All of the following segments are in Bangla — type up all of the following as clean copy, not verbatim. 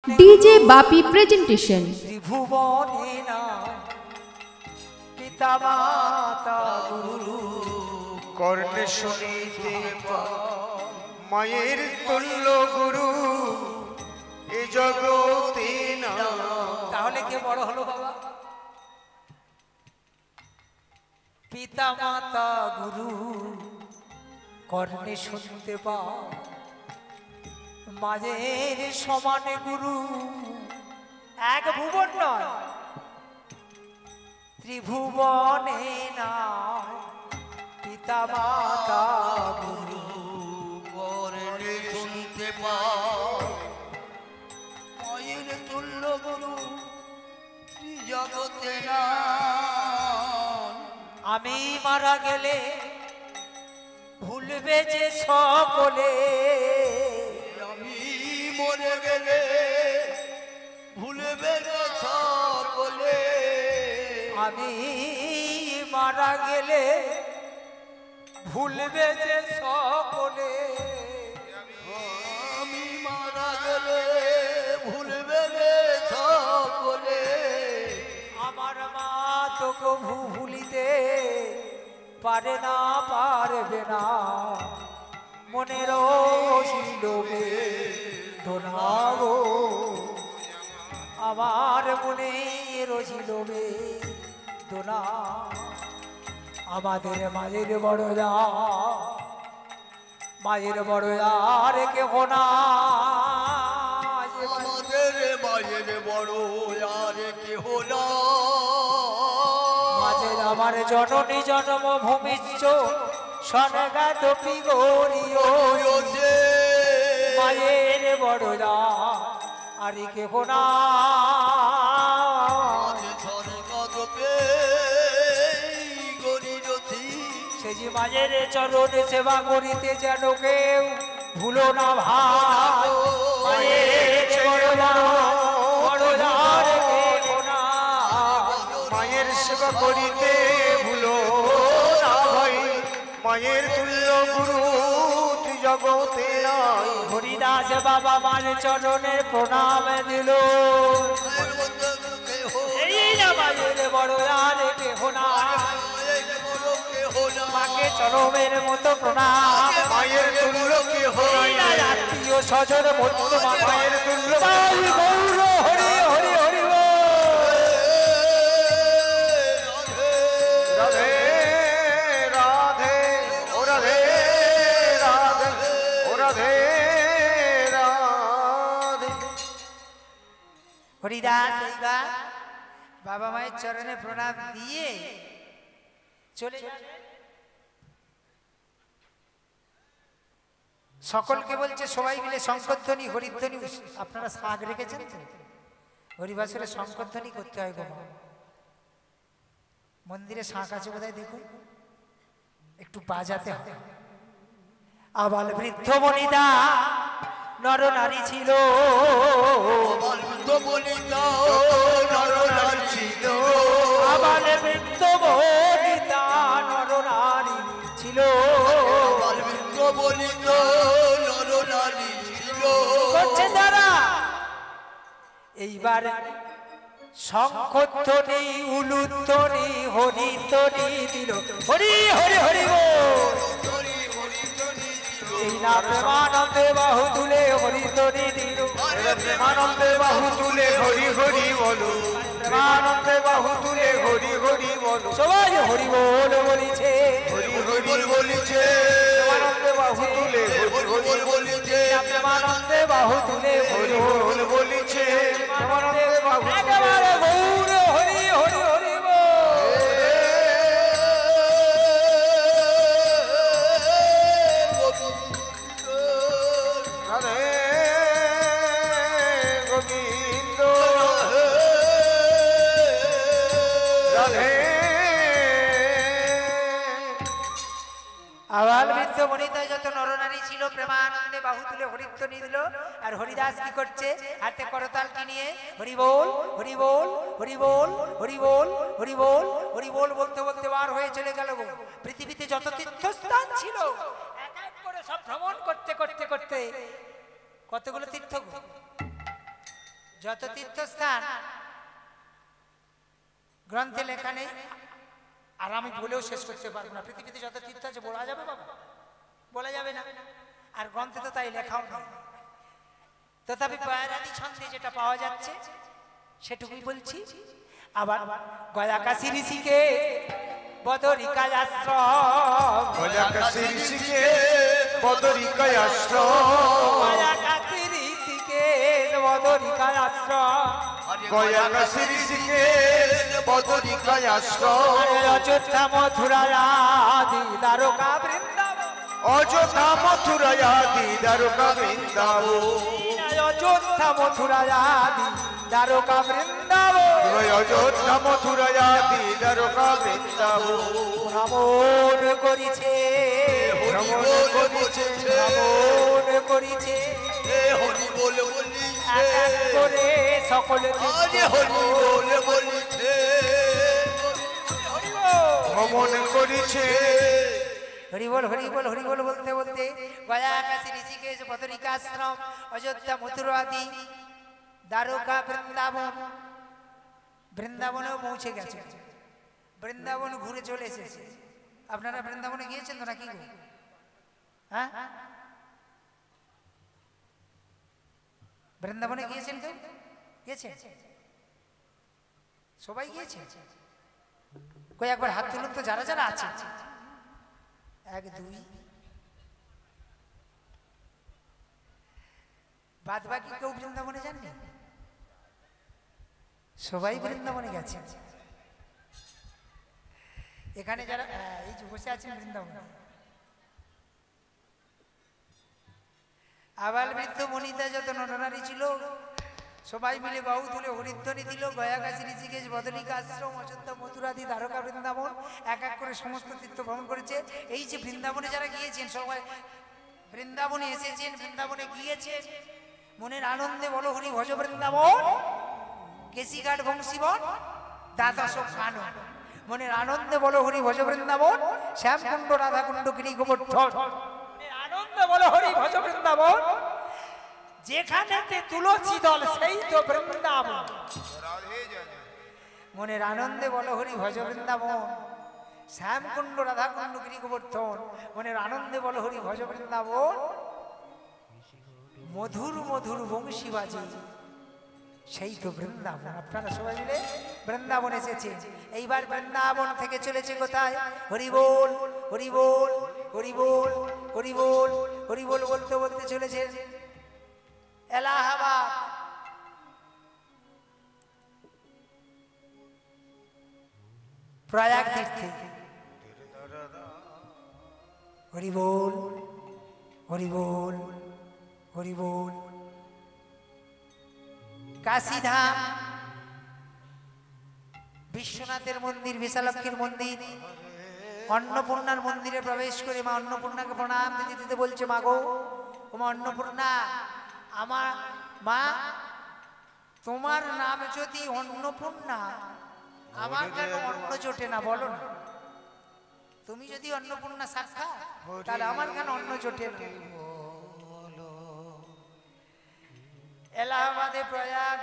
DJ Bapi presentation. ত্রিভুবনে না পিতা মাতা গুরু কর্ণে শুনিতে মায়ের তুল্য গুরু এ জগতে না। তাহলে কে বড় হলো বাবা? পিতা মাতা গুরু কর্ণে শুনতে পাও, মাঝের সমানে গুরু এক ভুবন নয় ত্রিভুবনে না পিতা মাতা গুরু কর্ণে শুনতে পাও মায়ের তুল্য গুরু জগতে না। আমি মারা গেলে ভুলবে যে সকলে, আমি মরে গেলে ভুলবে না সকলে। আমি মারা গেলে ভুলবে যে সকলে, আমি মারা গেলে ভুলবে না সকলে। আমার মা তো কভু ভুলিতে পারে না, পারবে না, মনের শিলবে ধনাগো আমার মনের শিলবে ধনা। আমাদের মাঝের বড় যা, মাঝের বড় যার কেহ না, আমাদের মায়ের বড় আর কেহ না। মাঝের আমার জননী জন্মভূমিচ্ছ স্বর্গাত পিগরিও, মায়ের বড় যা আর কেহ না। সে যে মায়ের চরণ সেবা করিতে যেন কেউ ভুলো না ভাই, মায়ের বড় যা, বড় যা রে কেহ না। মায়ের সেবা করিতে ভুলো না ভাই, মায়ের তুল্য গুরু তুই জগতে নাই। হরিদাস বাবা মার চরণে প্রণাম দিল, এই না মায়ের বড় আর কেহ না। মাকে চরমের মতো প্রণাম, মায়ের তুল্য কেহ নাই। আত্মীয় স্বজন বন্ধু মায়ের তুল্য গৌর হরি হরি হরি বল। রাধে রাধে ও রাধে রাধে ও রাধে রাধে। হরিদাস এইবার বাবা মায়ের চরণে প্রণাম দিয়ে চলে যান। সকলকে বলছে সবাই মিলে শঙ্করধ্বনি হরিধ্বনি। আপনারা শাক রেখেছেন তো? হরিবাসরে শঙ্করধ্বনি করতে হয় গো মা। মন্দিরে শাঁখ আছে বোধহয়, দেখুন একটু বাজাতে হবে। আবাল বৃদ্ধ বনিতা নর নারী ছিল, আবাল বৃদ্ধ বনিতা নর নারী ছিল, করছে তারা এইবার শঙ্খধ্বনি উলুধ্বনি হরিধ্বনি দিল। হরি হরি হরি বল। এই না প্রেমানন্দে বাহু তুলে হরিধ্বনি দিল, প্রেমানন্দে বাহু তুলে হরি হরি বলো, প্রেমানন্দে বাহু তুলে হরি হরি বলো। সবাই হরি বল বলিছে, হরি হরি বলিছে, প্রেমানন্দে বাহু তুলে হরি হরি বলিছে, প্রেমানন্দে বাহু তুলে হরি হরি বলিছে, প্রেমানন্দে বাহু একেবারে গৌর হরি হরি হরি বল। রাধে গোবিন্দ রাধে। আবাল বৃদ্ধ বনিতা যত নরনারী ছিল প্রেমানন্দে বাহু তুলে হরিধ্বনি দিল। আর হরিদাস কি করছে? হাতে করতালটি নিয়ে হরি বল হরি বল হরি বল হরি বল হরি বল হরি বল বলতে বলতে বার হয়ে চলে গেল গো। পৃথিবীতে যত তীর্থস্থান ছিল এক এক করে সব ভ্রমণ করতে করতে করতে কতগুলো তীর্থ গো? যত তীর্থস্থান গ্রন্থে লেখা নেই, আর আমি বলেও শেষ করতে পারবো না। পৃথিবীতে যত তীর্থ আছে বলা যাবে বাবা? বলা যাবে না। আর গ্রন্থে তো তাই লেখাও নেই। তথাপি পায়রাদি ছন্দে যেটা পাওয়া যাচ্ছে সেটুকুই বলছি। আবার গয়া কাশী ঋষিকে বদরিকায় আশ্রম, গয়া কাশী ঋষিকে বদরিকায় আশ্রম, গয়া কাশী ঋষিকে বদরিকায় আশ্রম, গয়া কাশী ঋষিকে বদরিকায় আশ্রম, অযোধ্যা মথুরা আদি দ্বারকা বৃন্দাবন, অযোধ্যা মথুরা আদি দ্বারকা বৃন্দাবন, অযোধ্যা মথুরা আদি দ্বারকা বৃন্দাবন, অযোধ্যা মথুরা আদি দ্বারকা বৃন্দাবন। ভ্রমণ করিছে, ভ্রমণ করিছে, ভ্রমণ করিছে, হরি বল বলিছে, এক এক করে সকলে হরি বল বলিছে, ভ্রমণ করিছে। হরিবল হরিবল হরিবল বলতে বলতে গয়া কাশী ঋষিকেশ বদরিকা আশ্রম, অযোধ্যা মথুরা আদি দ্বারকা বৃন্দাবন, বৃন্দাবনেও পৌঁছে গেছে। বৃন্দাবন ঘুরে চলে এসেছে। আপনারা বৃন্দাবনে গিয়েছেন তো নাকি? হ্যাঁ, বৃন্দাবনে গিয়েছেন? কেউ গিয়েছেন? সবাই গিয়েছে? কই একবার হাত তুলুন তো যারা যারা আছে। এক দুই, বাদ বাকি কেউ বৃন্দাবনে যাননি? সবাই বৃন্দাবনে গেছে। এখানে যারা এই যে বসে আছেন বৃন্দাবনে, আবাল বৃদ্ধ বনিতা যত নরনারী ছিল সবাই মিলে বাহু তুলে হরিধ্বনি দিল। গয়া কাশী ঋষিকেশ বদরিকা আশ্রম, অযোধ্যা মথুরাদি দ্বারকা বৃন্দাবন এক এক করে সমস্ত তীর্থ ভ্রমণ করেছে। এই যে বৃন্দাবনে যারা গিয়েছেন, সবাই বৃন্দাবনে এসেছেন, বৃন্দাবনে গিয়েছেন, মনের আনন্দে বলো হরি ভজ বৃন্দাবন, কেশিঘাট বংশীবন দ্বাদশ কানন। মনের আনন্দে বলো হরি ভজ বৃন্দাবন, শ্যামকুণ্ড রাধাকুণ্ড গিরি গোবর্ধন। মনের আনন্দে বলো হরি ভজ বৃন্দাবন, যেখানেতে তুলসী দল সেই তো বৃন্দাবন। মনের আনন্দে বলো হরি ভজ বৃন্দাবন, শ্যামকুণ্ড রাধাকুণ্ড গিরি গোবর্ধন। মনের আনন্দে বলো হরি ভজ বৃন্দাবন, মধুর মধুর বংশী বাজে সেই তো বৃন্দাবন। আপনারা সবাই মিলে বৃন্দাবন এসেছে। এইবার বৃন্দাবন থেকে চলেছে কোথায়? হরিবোল হরিবোল হরিবোল হরিবোল হরিবোল বলতে বলতে চলেছে এলাহাবাদ। প্রয়াগ তীর্থে হরিবোল হরিবোল হরিবোল। কাশীধাম, বিশ্বনাথের মন্দির, বিশালক্ষীর মন্দির, অন্নপূর্ণার মন্দিরে প্রবেশ করে মা অন্নপূর্ণাকে প্রণাম দিতে দিতে বলছে, মা গো, ও মা অন্নপূর্ণা, আমার মা, তোমার নাম যদি অন্নপূর্ণা, আমার কেন অন্ন জোটে না বলো না? তুমি যদি অন্নপূর্ণা সাক্ষাৎ, তাহলে আমার কেন অন্ন জোটে না? এলাহাবাদে প্রয়াগ,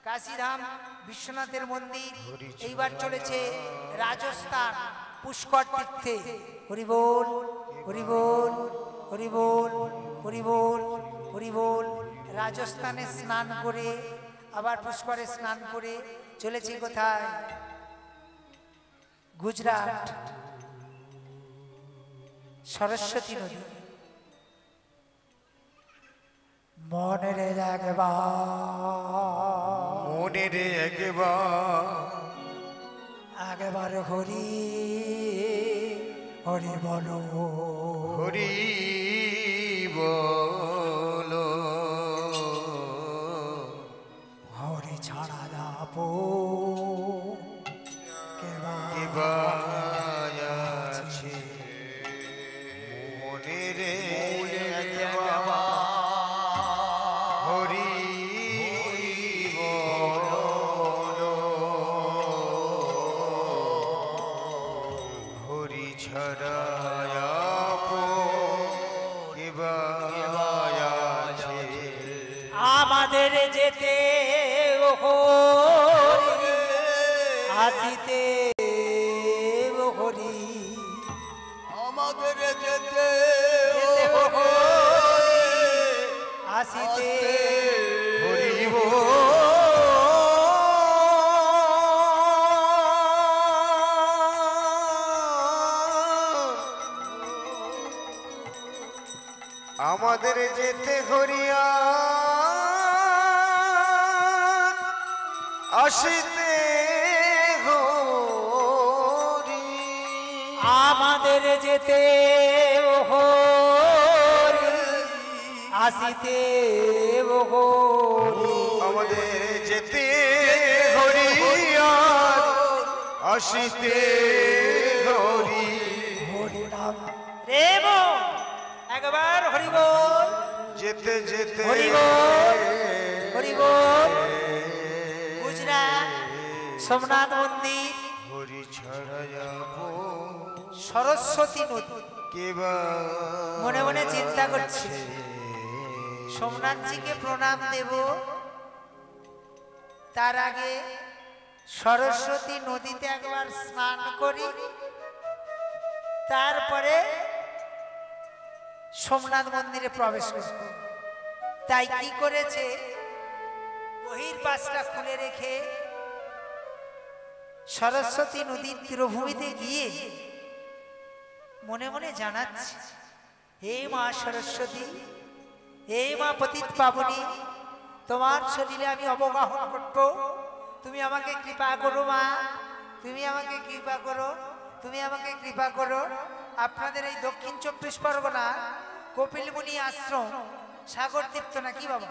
কাশীধাম, বিশ্বনাথের মন্দির। এইবার চলেছে রাজস্থান, পুষ্কর তীর্থে। হরিবোল হরিবোল হরিবোল হরিবোল হরিবোল। রাজস্থানে স্নান করে আবার পুষ্করে স্নান করে চলেছে কোথায়? গুজরাট, সরস্বতী নদী। মনের একবার হরি হরি বলো, হরি বলো, হরি ছাড়া যাবো কেবা আছে। মনের একবার হরি বলো, হরি ছাড়া আমাদের যেতে আসিতে হরি আমাদের যেতে আসিতে হরিব আমাদের যেতে হরিয়া আসিতে হরি আমাদের যেতে হরি আসিতে হরি আমাদের যেতে হরিয়া আসিতে হরি রে মন একবার হরি বল যেতে যেতে হরি বল হরি বল গুজরাট সোমনাথ মন্দির হরি ছাড়া যাবো সরস্বতী নদী কেবা মনে মনে চিন্তা করছি সোমনাথজিকে প্রণাম দেব তার আগে সরস্বতী নদীতে একবার স্নান করি তারপরে সোমনাথ মন্দিরে প্রবেশ করব তাই কি করেছে বহির পাশটা খুলে রেখে সরস্বতী নদীর তীরভূমিতে গিয়ে মনে মনে জানাচ্ছে হে মা সরস্বতী হে মা পতিত পাবনী তোমার শরীরে আমি অবগাহন করব তুমি আমাকে কৃপা করো মা তুমি আমাকে কৃপা করো তুমি আমাকে কৃপা করো আপনাদের এই দক্ষিণ 24 পরগনা কপিলমুনি আশ্রম সাগর তীর্থ নাকি বাবা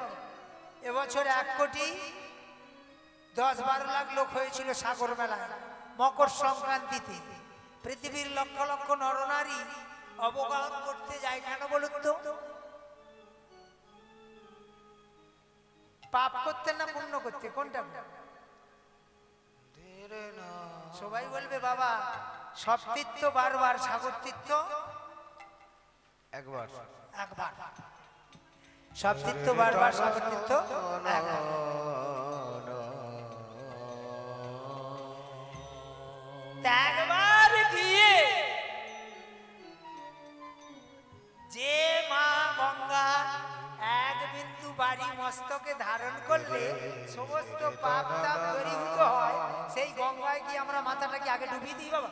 এবছর 1,10,12 লাখ লোক হয়েছিল সাগর মেলায় মকর সংক্রান্তিতে পৃথিবীর লক্ষ লক্ষ নরনারী অবগাহন করতে যায় কেন বলুন তো পাপ করতে না পুণ্য করতে কোনটা সবাই বলবে বাবা সব তীর্থ বারবার সাগর তীর্থ একবার একবার সব তীর্থ বারবার সাগর তীর্থ একবার। একবার গিয়ে যে মা গঙ্গা এক বিন্দু বাড়ি মস্তকে ধারণ করলে সমস্ত পাপ তাপ দূরীভূত হয় সেই গঙ্গায় কি আমরা মাথাটাকে আগে ডুবিয়ে দিই বাবা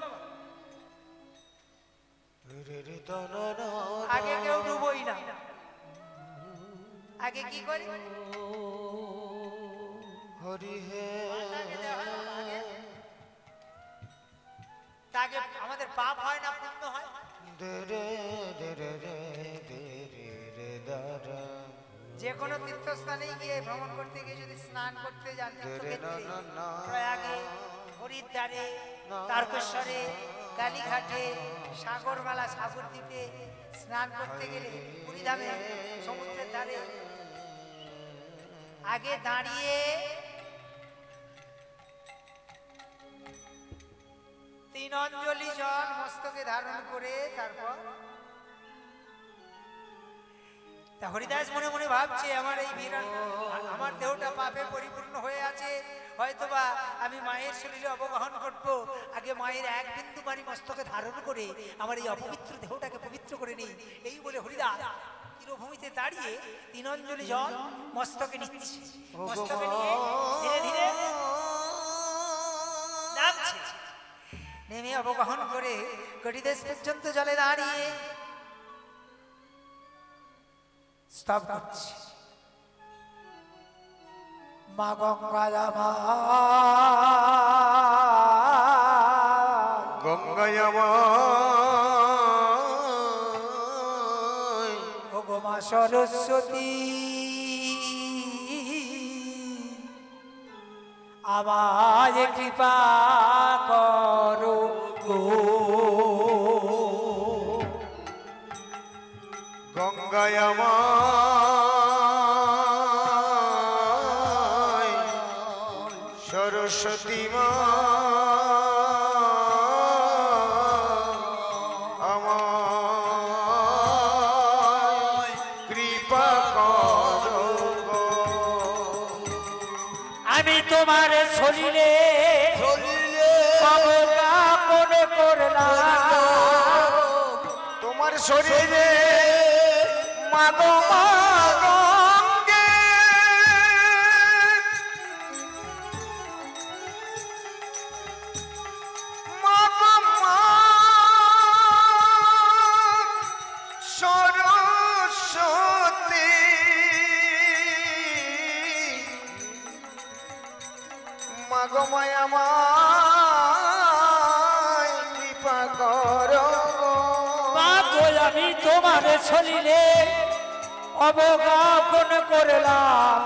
আগে কেউ ডুবোই না আগে কি করি হরি হে তাকে আমাদের পাপ হয় না পুণ্য হয় যে কোনো তীর্থস্থানে গিয়ে ভ্রমণ করতে গিয়ে যদি স্নান করতে যান প্রয়াগে হরিদ্বারে তারকেশ্বরে কালীঘাটে সাগরমালা সাগর দ্বীপে স্নান করতে গেলে পুরীধামে সমুদ্রের ধারে আগে দাঁড়িয়ে তিন অঞ্জলি জল মস্তকে ধারণ করে তারপর তা হরিদাস মনে মনে ভাবছে আমার এই বিরাট আমার দেহটা পাপে পরিপূর্ণ হয়ে আছে হয়তোবা আমি মায়ের শরীরে অবগাহন করব আগে মায়ের এক বিন্দু পানি মস্তকে ধারণ করে আমার এই অপবিত্র দেহটাকে পবিত্র করে নিই এই বলে হরিদাস তীরভূমিতে দাঁড়িয়ে তিন অঞ্জলি জল মস্তকে নিচ্ছে মস্তকে নিয়ে ধীরে ধীরে নামছে নেমে অবগাহন করে কটিদেশ পর্যন্ত জলে দাঁড়িয়ে স্তব করছে মা গঙ্গা ও গো মা সরস্বতী আমায় কৃপা করো গো গঙ্গায় আমায় সরস্বতী মা আমায় কৃপা করো গো। আমি তোমার শরীরে চলিলে অবজ্ঞাপন করলাম তোমার শরীরে মাগো মাগঙ্গে মাগো মা সরস্বতী মাগো মায়া আমায় কৃপা করো আমি তোমার শরীরে অবজ্ঞাপন করলাম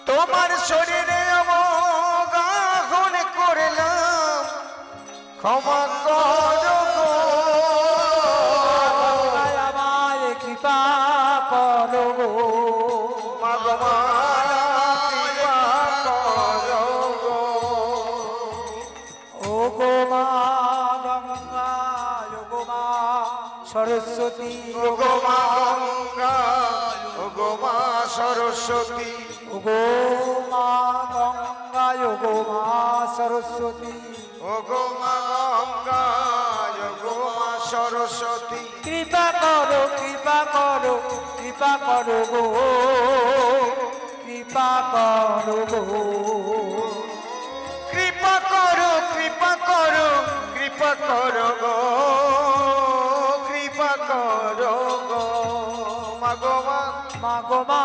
তোমার শরীরে অবজ্ঞাপন করলাম ক্ষমা করো গো আমায় কৃপা করো গো মাগো মায়া কৃপা করো গো ও গো মা গঙ্গা ও গো মা সরস্বতী ও গো মা গঙ্গা ও গো মা সরস্বতী ও গো মা গঙ্গা ও গো মা সরস্বতী ও গো মা গঙ্গা ও গো মা সরস্বতী কৃপা করো কৃপা করো কৃপা করো গো কৃপা করো গো কৃপা করো কৃপা করো কৃপা করো গো কৃপা করো গো মাগো মা মাগো মা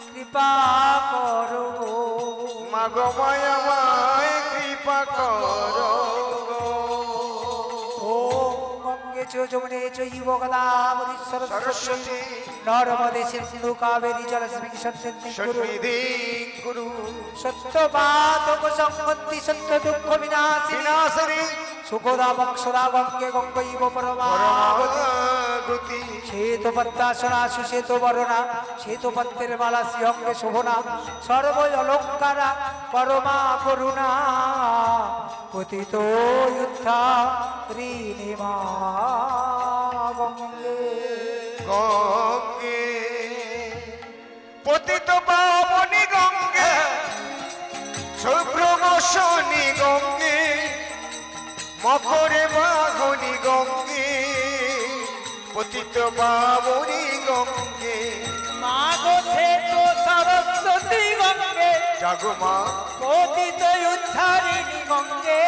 কৃপা করো গো মাগো মায়া মায় কৃপা করো গো ও গঙ্গে চ যমুনে চৈব গোদাবরী সরস্বতী সরস্বতী নর্মদে সিন্ধু কাবেরী জলস্মিং সত্যি গুরু সন্নিধি গুরু সত্যপাতক সম্পত্তি সত্য দুঃখ বিনাশিনী বিনাশিনী সুখদা বংশদা গঙ্গে গঙ্গৈব পরমাগতি পরমাগতি শ্বেত পদ্মাসনা সুশ্বেত বরণা শ্বেত পদ্মের মালা শ্রীঅঙ্গে শোভনা সর্ব অলঙ্কারা পরমা করুণা পতিত যুদ্ধা ঋণিমা গঙ্গে গঙ্গে পতিত পাবনী গঙ্গে শুভ্রমশনী গঙ্গে মকরে বাঘনী গঙ্গে পতিত পাবনী গঙ্গে মাগো শ্বেত সরস্বতী গঙ্গে জাগো মা পতিত উদ্ধারিণী গঙ্গে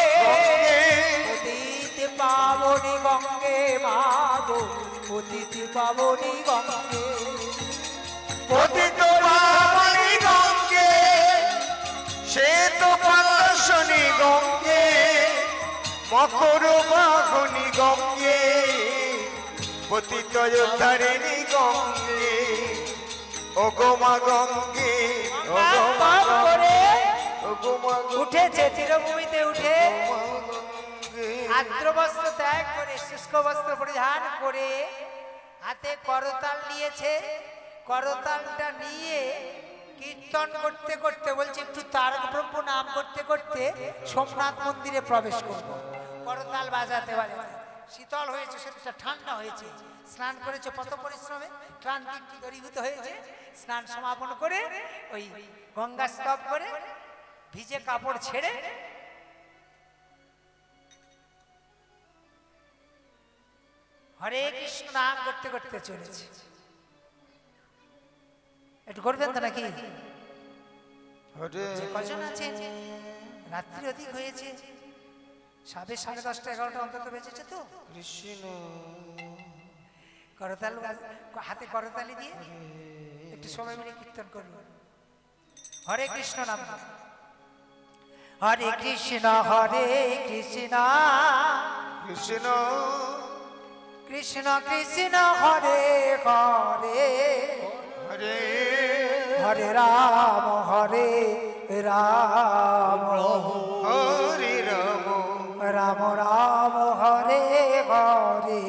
পতিত পাবনী গঙ্গে মাগো পতিত পাবনী গঙ্গে পতিত পাবনী গঙ্গে শ্বেত পালসনী গঙ্গে মকর বাঘনী গঙ্গে পতিত উদ্ধারিণী গঙ্গে ও গো মা গঙ্গে ও গো মা করে ও গো মা উঠেছে তীরভূমিতে উঠে গঙ্গে আর্দ্র বস্ত্র ত্যাগ করে শুষ্ক বস্ত্র পরিধান করে হাতে করতাল নিয়েছে করতালটা নিয়ে কীর্তন করতে করতে বলছে একটু তারক ব্রহ্ম নাম করতে করতে সোমনাথ মন্দিরে প্রবেশ করব করতাল বাজাতে বাজাতে শীতল হয়েছে শরীরটা ঠান্ডা হয়েছে স্নান করেছে পথ পরিশ্রমে ক্লান্তি দূরীভূত হয়েছে স্নান সমাপন করে ওই গঙ্গা স্তব করে ভিজে কাপড় ছেড়ে হরে কৃষ্ণ নাম করতে করতে চলেছে একটু করবেন তো নাকি হরে যে কজন আছেন রাত্রি অধিক হয়েছে 10:30 11টা অন্তত বেজেছে তো কৃষ্ণ করতাল হাতে করতালি দিয়ে একটু সময় মিলে কীর্তন করব হরে কৃষ্ণ নাম হরে কৃষ্ণ কৃষ্ণ কৃষ্ণ কৃষ্ণ হরে হরে হরে হরে রাম হরে রাম রাম রাম হরে হরে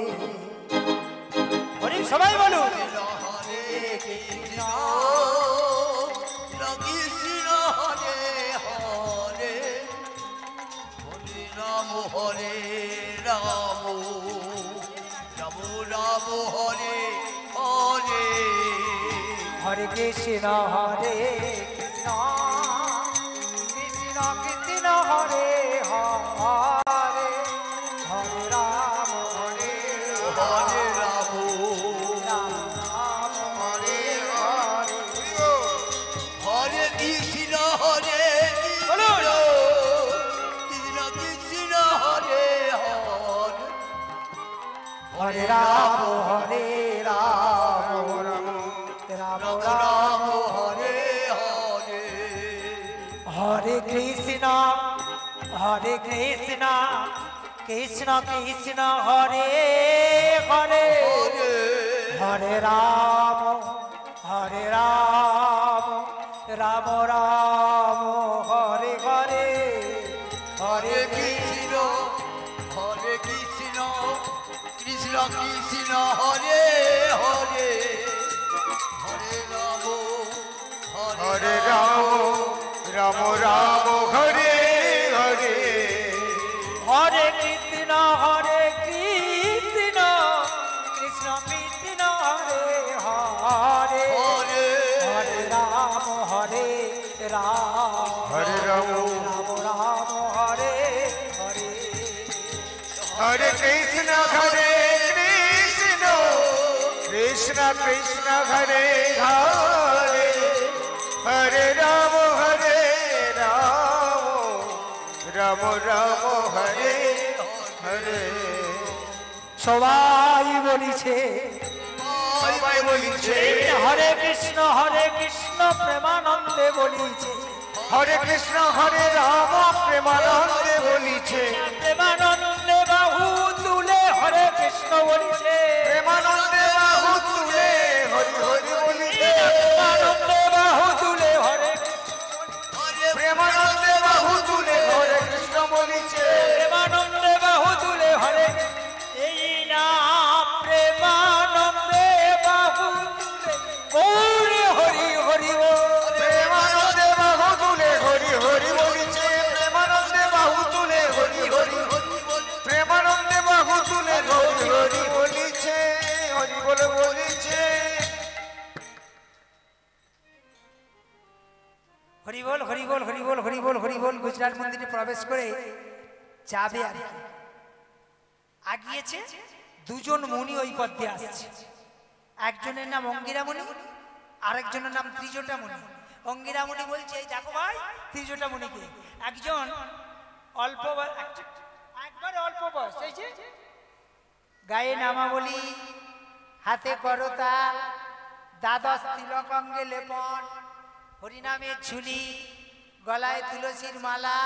হরে সবাই বলুন হরে কৃষ্ণ কৃষ্ণ হরে হরে হরে রাম রাম রাম হরে হরে হরে কৃষ্ণ কৃষ্ণ কৃষ্ণ কৃষ্ণ হরে হরে হরে রাম হরে হরে রাম রাম রাম হরে হরে হরে কৃষ্ণ হরে কৃষ্ণ কৃষ্ণ কৃষ্ণ হরে হরে হরে রাম হরে রাম রাম রাম হরে হরে হরে কৃষ্ণ কৃষ্ণ কৃষ্ণ হরে হরে হরে রাম রাম রাম হরে হরে হরে হরে কৃষ্ণ হরে কৃষ্ণ কৃষ্ণ কৃষ্ণ হরে হরে হরে রাম হরে রাম রাম রাম হরে হরে হরে কৃষ্ণ কৃষ্ণ কৃষ্ণ হরে হরে হরে হরে রাম হরে রাম রাম রাম হরে হরে হরে কৃষ্ণ কৃষ্ণ কৃষ্ণ কৃষ্ণ হরে হরে হরে রাম রাম রাম হরে হরে সবাই বলিছে সবাই বলিছে হরে কৃষ্ণ প্রেমানন্দে বলিছে হরে কৃষ্ণ হরে রাম প্রেমানন্দে বলিছে প্রেমানন্দে বাহু তুলে হরে কৃষ্ণ বলিছে প্রেমানন্দে বাহু তুলে হরি হরি বলিছে প্রেমানন্দে বাহু তুলে হরে প্রেমানন্দে বাহু তুলে হরে কৃষ্ণ বলিছে প্রেমানন্দে বাহু তুলে হরে এই না প্রেমানন্দে বাহু তুলে গৌরী হরি হরি প্রেমানন্দে বাহু তুলে হরি হরি বলিছে প্রেমানন্দে বাহু তুলে হরি হরি প্রেমানন্দে বাহু তুলে হরি হরি বলিছে হরি বলে বলিছে হরিবল হরিবল হরিবল হরিবল হরিবল গুজরাট মন্দিরে প্রবেশ করে যাবে আর কি। আগিয়েছে দুজন মুনি ওই পথ দিয়ে আসছে, একজনের নাম অঙ্গিরা মুনি, আরেকজনের নাম ত্রিজটা মুনি। অঙ্গিরা মুনি বলছে এই দেখো ভাই ত্রিজটা মুনিকে, একজন অল্প একবারে অল্প বয়স, এই যে গায়ে নামাবলী, হাতে করতাল, দ্বাদশ তিলক অঙ্গে লেপন, হরিনামের ঝুলি, গলায় তুলসীর মালা,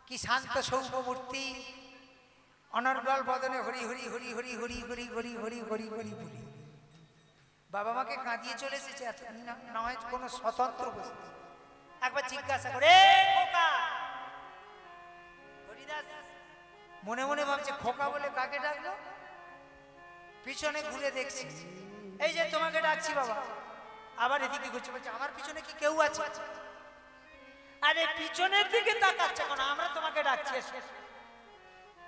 কি শান্ত সৌম্যমূর্তি, অনর্গল বদনে হরি হরি হরি হরি হরি হরি হরি হরি হরি হরি বলি। বাবা মাকে কাঁদিয়ে চলে এসেছে, না হয় কোনো স্বতন্ত্র বস্তু। একবার জিজ্ঞাসা করে খোকা, হরিদাস মনে মনে ভাবছে খোকা বলে কাকে ডাকলো, পিছনে ঘুরে দেখছি এই যে তোমাকে ডাকছি বাবা, আবার এদিকে ঘুরছে, বলছে আমার পিছনে কি কেউ আছে? আরে পিছনের দিকে তাকাচ্ছে কেন, আমরা তোমাকে ডাকছি।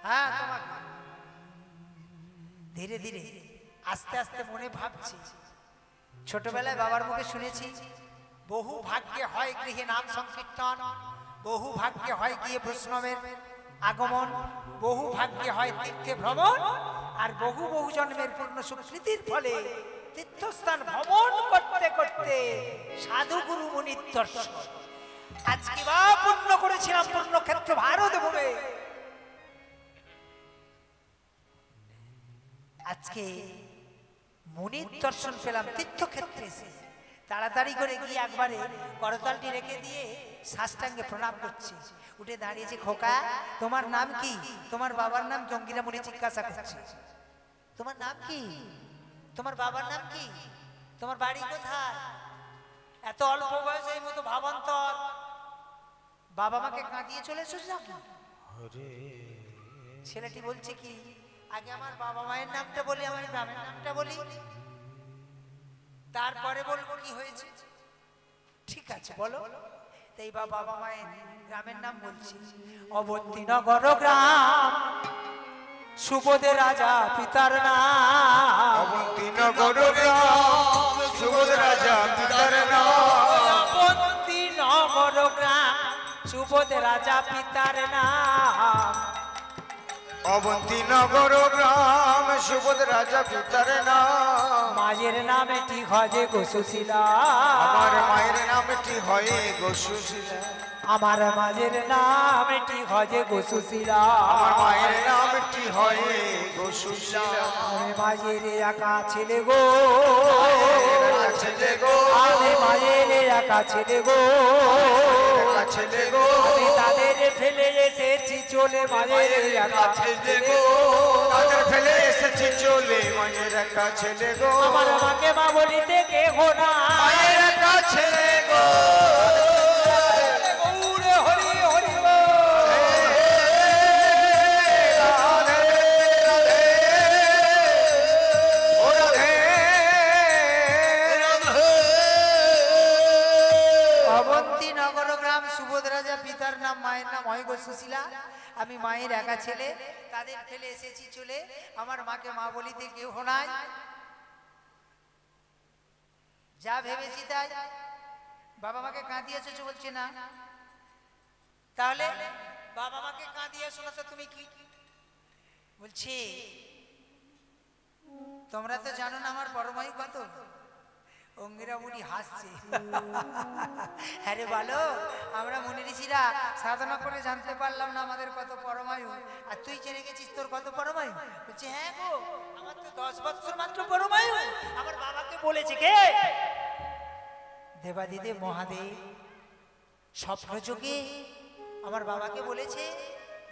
হ্যাঁ তোমাকে। ধীরে ধীরে আস্তে আস্তে মনে ভাবছি, ছোটবেলায় বাবার মুখে শুনেছি বহু ভাগ্যে হয় গৃহে নাম সংকীর্তন, বহু ভাগ্যে হয় গিয়ে বৈষ্ণবের আগমন, বহু ভাগ্যে হয় তীর্থে ভ্রমণ, আর বহু বহু জন্মের পূর্ণ সুকৃতির ফলে তীর্থস্থান ভ্রমণ করতে করতে সাধু গুরু মুনির দর্শন। আজকে বা পূর্ণ করেছিলাম পূর্ণক্ষেত্র ভারত ভূমে, আজকে মুনির দর্শন পেলাম তীর্থক্ষেত্রে এসে। তাড়াতাড়ি করে গিয়ে একবারে করতালটি রেখে দিয়ে সাষ্টাঙ্গে প্রণাম করছে, উঠে দাঁড়িয়েছে। খোকা তোমার নাম কি? তোমার বাবার নাম কি? অঙ্গিরা মুনি জিজ্ঞাসা করছে তোমার নাম কি? তোমার বাবার নাম কি? তোমার বাড়ি কোথায়? এত অল্প বয়সে এই মতো ভাবান্তর, বাবা মাকে কাঁদিয়ে চলে এসেছো নাকি? ছেলেটি বলছে কি আগে আমার বাবা মায়ের নামটা বলি, আমার গ্রামের নামটা বলি, তারপরে বলবো কি হয়েছে। ঠিক আছে বলো। তাই বাবা মায়ের গ্রামের নাম বলছি, অবন্তীনগর গ্রাম, সুবোধে রাজা পিতার নাম। অবন্তীনগর গ্রাম, সুবোধ রাজা পিতার নাম। গ্রাম সুবোধ রাজা পিতার নাম। অবন্তী নগর গ্রাম সুবোধ রাজা পিতার নাম। মায়ের নামটি খজে গো সুশীলা, আমার মায়ের নামটি হয় গো সুশীলা। আমার মায়ের নামটি খজে গো সুশীলা, আমার মায়ের নামটি হয় গো সুশীলা। আমি মায়ের একা ছেলে গো, ছেলে গো, আমি মায়ের একা ছেলে গো, ছেলে গো, আমি তাদের ফেলে এসেছি চলে মায়ের একা ছেলে গো। তাদের ফেলে এসেছি চলে মায়ের একা ছেলে গো। আমার মাকে মা বলিতে কেহ না, মায়ের একা ছেলে গো। গৌরে হরি হরি গো। রাধে রাধে ও রাধে অবন্তী নগর গ্রাম সুবোধ রাজা পিতার নাম, মায়ের নাম হয় গো সুশীলা। আমি মায়ের একা ছেলে, তাদের ফেলে এসেছি চলে, আমার মাকে মা বলিতে কেউ নাই। যা ভেবেছি তাই। বাবা মাকে কাঁদিয়ে এসেছো বলছে না, তাহলে বাবা মাকে কাঁদিয়ে এসো না তো তুমি কি বলছি? তোমরা তো জানো না আমার পরমায়ু কত। অঙ্গিরা মুনি হাসছে। আরে বলো, আমরা মুনি ঋষিরা সাধনা করে জানতে পারলাম না আমাদের কত পরমায়ু, আর তুই জেনে গেছিস তোর কত পরমায়ু? বলছে হ্যাঁ গো, আমার তো 10 বছর মাত্র পরমায়ু। আমার বাবাকে বলেছে কে? দেবাদিদেব মহাদেব স্বপ্নযোগে আমার বাবাকে বলেছে,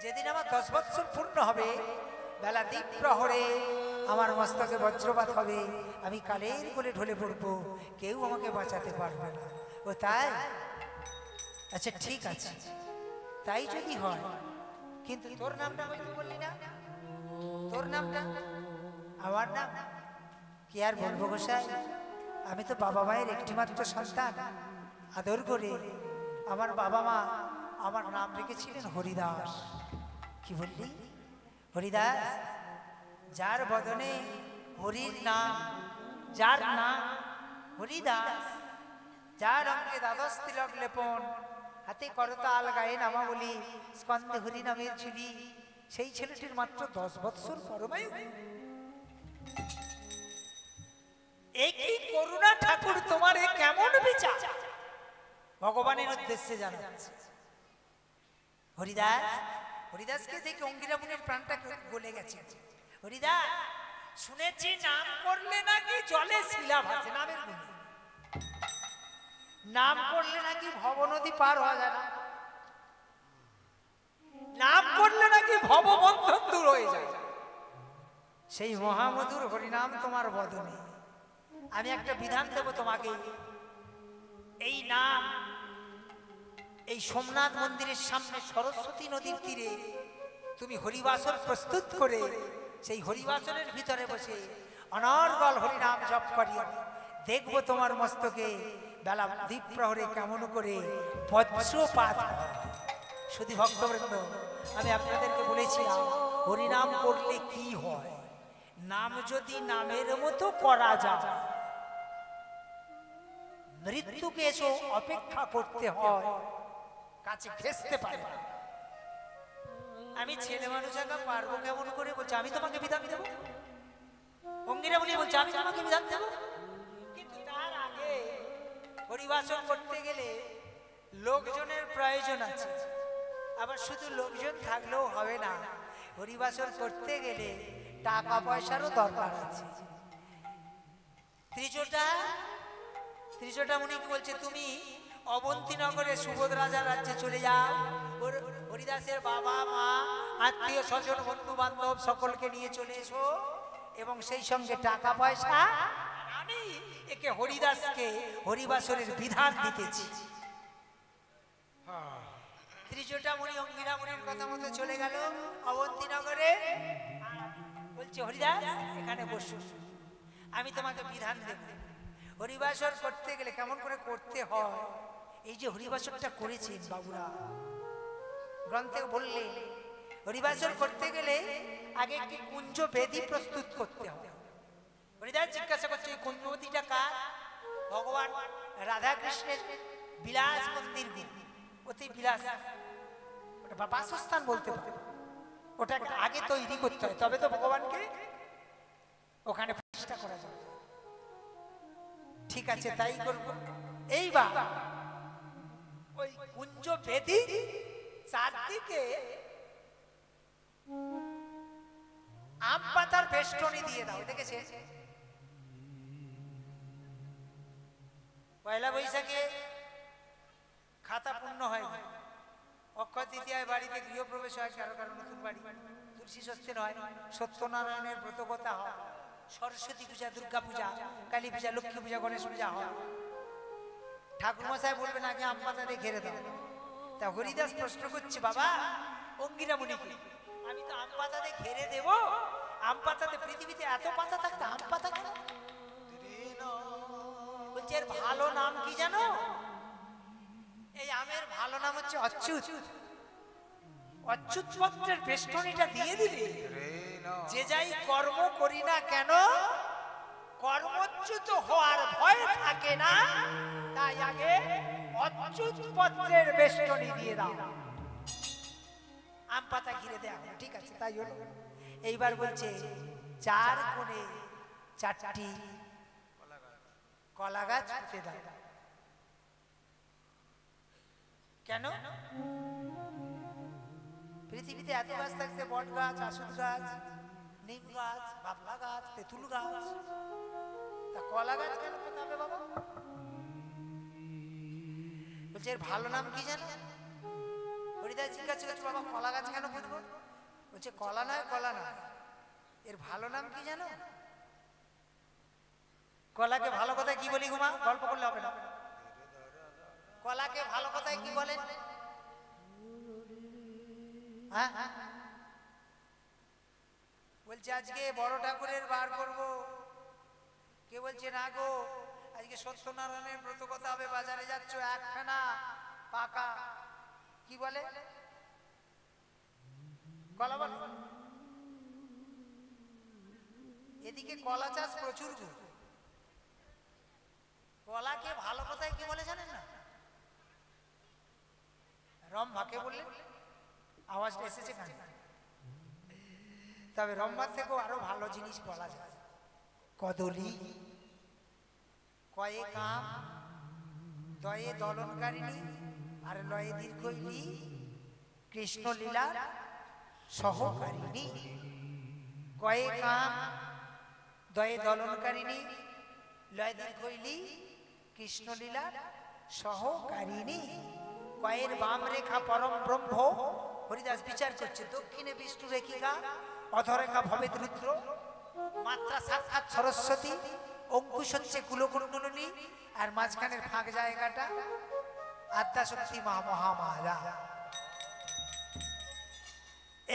যেদিন আমার 10 বছর পূর্ণ হবে, বেলা দ্বীপ প্রহরে আমার মস্তকে বজ্রপাত হবে, আমি কালের কোলে ঢলে পড়বো, কেউ আমাকে বাঁচাতে পারবে না। ও তাই? আচ্ছা ঠিক আছে, তাই যদি হয়, কিন্তু তোর নামটা হয়তো বললি না। তোর নামটা? আমার নাম কি আর বলবো গোসাই, আমি তো বাবা মায়ের একটিমাত্র সন্তান। আদর করে আমার বাবা মা আমার নাম রেখেছিলেন হরিদাস। কি বললি? হরিদাস, যার বদনে হরির নাম, যার নাম হরিদাস, যার অঙ্গে দ্বাদশ তিলক লেপন, হাতে করতাল, গায়ে নামাবলী, স্কন্দে হরি নামের ঝুলি, সেই ছেলেটির মাত্র 10 বৎসর পরমায়ু। একই করুণা ঠাকুর তোমার এ কেমন বিচার ভগবানের উদ্দেশ্যে জানাচ্ছে। হরিদাস, হরিদাসকে দেখে অঙ্গিরা মুনির প্রাণটা গলে গেছে। হরিদাস, শুনেছি নাম করলে নাকি জলে শিলা ভাসে, নামের গুণে নাম করলে নাকি ভব নদী পার হওয়া যায় না, নাম করলে নাকি ভব বন্ধন দূর হয়ে যায়। সেই মহামধুর হরিনাম তোমার বদনে। আমি একটা বিধান দেব তোমাকে, এই নাম এই সোমনাথ মন্দিরের সামনে সরস্বতী নদীর তীরে তুমি হরিবাসর প্রস্তুত করে সেই হরিবাসনের ভিতরে বসে অনর্গল হরিনাম জপ করিও। দেখবো তোমার মস্তকে বেলা দ্বীপ প্রহরে কেমন করে বজ্রপাত হয়। শুধু ভক্তবৃন্দ, আমি আপনাদেরকে বলেছিলাম হরিনাম করলে কি হয়। নাম যদি নামের মতো করা যায়, মৃত্যুকে এসো অপেক্ষা করতে হয়, কাছে ঘেঁষতে পারে না। আমি ছেলে মানুষ একা পারবো কেমন করে? বলছে আমি তোমাকে বিধান দেবো। অঙ্গিরা বলি বলছে আমি তোমাকে বিধান দেবো, কিন্তু তার আগে হরিবাসন করতে গেলে লোকজনের প্রয়োজন আছে। আবার শুধু লোকজন থাকলেও হবে না, হরিবাসন করতে গেলে টাকা পয়সারও দরকার আছে। ত্রিজটা মুনি বলছে তুমি অবন্তী নগরে সুবোধ রাজার রাজ্যে চলে যাও, হরিদাসের বাবা মা আত্মীয় স্বজন বন্ধু বান্ধব সকলকে নিয়ে চলে এসো, এবং সেই সঙ্গে টাকা পয়সা। আমি একে হরিদাসকে হরিবাসরের বিধান দিতেছি। ত্রিজটা মুনি অঙ্গিরা মুনির কথা মতো চলে গেল অবন্তী নগরে। বলছে হরিদাস এখানে বসো, আমি তোমাকে বিধান দেব। হরিবাসর করতে গেলে কেমন করে করতে হয়, এই যে হরিবাসরটা করেছেন বাবুরা গ্রন্থে বললে, হরিবাসর করতে গেলে আগে একটি কুঞ্জ বেদি প্রস্তুত করতে হবে। হরিদাস জিজ্ঞাসা করছে এই কুঞ্জ বেদিটা কার? ভগবান রাধা কৃষ্ণের বিলাস মন্দির। অতি বিলাস, ওটা বাসস্থান বলতে পারে। ওটা আগে তৈরি করতে হয়, তবে তো ভগবানকে ওখানে প্রতিষ্ঠা করা যাবে। ঠিক আছে, তাই করব। এইবার ওই কুঞ্জ বেদি চারদিকে আম পাতার বেষ্টনী দিয়ে দাও। দেখেছে পয়লা বৈশাখে খাতা পূর্ণ হয়, অক্ষয় তৃতীয়ায় বাড়িতে গৃহপ্রবেশ হয়, কারো কারো নতুন বাড়ি, তুলসী ষষ্ঠীর হয়, সত্যনারায়ণের ব্রতকথা হয়, সরস্বতী পূজা, দুর্গা পূজা, কালী পূজা, লক্ষ্মী পূজা, গণেশ পূজা হয়। ঠাকুর মশাই বলবেন আগে আম পাতা দিয়ে ঘেরে দাও। তা হরিদাস প্রশ্ন করছে, বাবা অঙ্গিরা মুনিকে, আমি তো আম পাতা দিয়ে ঘেরে দেব, আম পাতাতে পৃথিবীতে এত পাতা থাকতে আম পাতা কেন? বলছে এর ভালো নাম কি জানো? এই আমের ভালো নাম হচ্ছে অচ্যুত। অচ্যুত পত্রের বেষ্টনীটা দিয়ে দিলে যে যাই কর্ম করি না কেন কর্মচ্যুত হওয়ার ভয় থাকে না, তাই আগে অচ্যুত পত্রের বেষ্টনী দিয়ে দাও, আম পাতা ঘিরে দেয়া। ঠিক আছে, তাই হলো। এইবার বলছে চার কোণে চারটি কলা গাছ পুঁতে দাও। কেন? পৃথিবীতে এত গাছ থাকতে বট গাছ, আসুদ গাছ, নিম গাছ, বাবলা গাছ, তেঁতুল গাছ, তা কলা গাছ কেন পুঁতে হবে বাবা? বলছে এর ভালো নাম কি জানো? হরিদাস জিজ্ঞাসা করছে, বাবা কলা গাছ কেন পুঁতবো? বলছে কলা নয়, কলা নয়, এর ভালো নাম কি জানো? কলাকে ভালো কথায় কি বলি ঘুমা? গল্প করলে হবে না। কলাকে ভালো কথায় কি বলেন? হ্যাঁ, বলছে আজকে বড় ঠাকুরের বার করব। কে বলছে না গো, আজকে সত্যনারায়ণের ব্রত কথা হবে, বাজারে যাচ্ছ, এক ফেনা পাকা কি বলে কলা বলে। এদিকে কলা চাষ প্রচুর, কলাকে ভালো কথায় কি বলে জানেন না? রম্ভাকে বললেন, আওয়াজটা এসেছে কেন? তবে রম্ভার থেকেও আরো ভালো জিনিস বলা যায়। কদলী, কয়ে কাম, দয়ে দলনকারিণী, আর লয়ে দীর্ঘইলি, কৃষ্ণ লীলা সহকারিণী। কয়ে কাম, দয়ে দলনকারিণী, লয়ে দীর্ঘইলি, কৃষ্ণ লীলা সহকারিণী। কয়ের বাম রেখা পরম ব্রহ্ম, হরিদাস বিচার করছে, দক্ষিণে বিষ্ণু রেখিকা, অধরেখা ভবেদ রুদ্র, মাত্রা সাক্ষাৎ সরস্বতী, অঙ্কুশ হচ্ছে কুলকুণ্ডলিনী, আর মাঝখানের ফাঁক জায়গাটা আদ্যাশক্তি মা মহামায়া।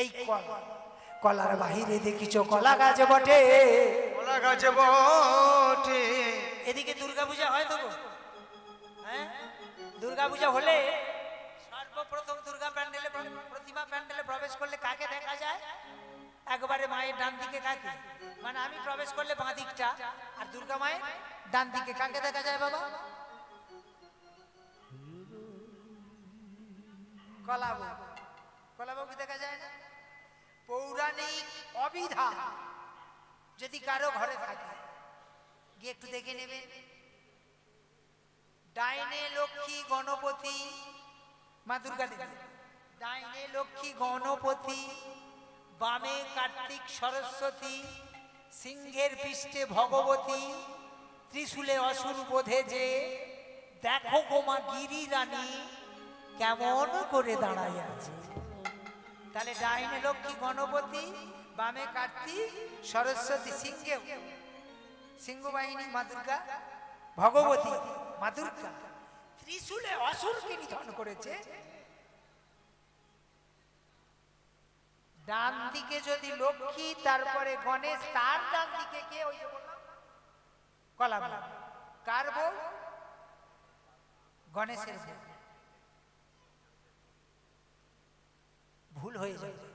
এই কলার বাহিরে দেখিছ কলা গাছ বটে, কলা গাছ বটে। এদিকে দুর্গাপূজা হয় তো, হ্যাঁ, দুর্গাপূজা হলে সর্বপ্রথম দুর্গা প্যান্ডেলে, প্রতিমা প্যান্ডেলে প্রবেশ করলে কাকে দেখা যায়? একবারে মায়ের ডান দিকে কাকে, মানে আমি প্রবেশ করলে বাঁ দিকটা, আর দুর্গা মায়ের ডান দিকে কাকে দেখা যায় বাবা? কলাবউ। কলাবউকে দেখা যায় না? পৌরাণিক অবিধান যদি কারো ঘরে থাকে গিয়ে একটু দেখে নেবেন। ডাইনে লক্ষ্মী গণপতি, মা দুর্গা দেবী, ডাইনে লক্ষ্মী গণপতি, বামে কার্তিক সরস্বতী, সিংহের পৃষ্ঠে ভগবতী, ত্রিশূলে অসুর বোধে যে, দেখো গোমা গিরি রানী কেমন করে দাঁড়ায় আছে। তাহলে ডাইনে লক্ষ্মী গণপতি, বামে কার্তিক সরস্বতী, সিংহ বাহিনী মা দুর্গা, ভগবতী মা দুর্গা, ত্রিশূলে অসুরকে নিধন করেছে। ডান দিকে যদি লক্ষ্মী, তারপরে গণেশ, তার ডান দিকে কে? ওই যে বললাম কলা বউ। কার বউ? গণেশের বউ। ভুল হয়ে যাবে।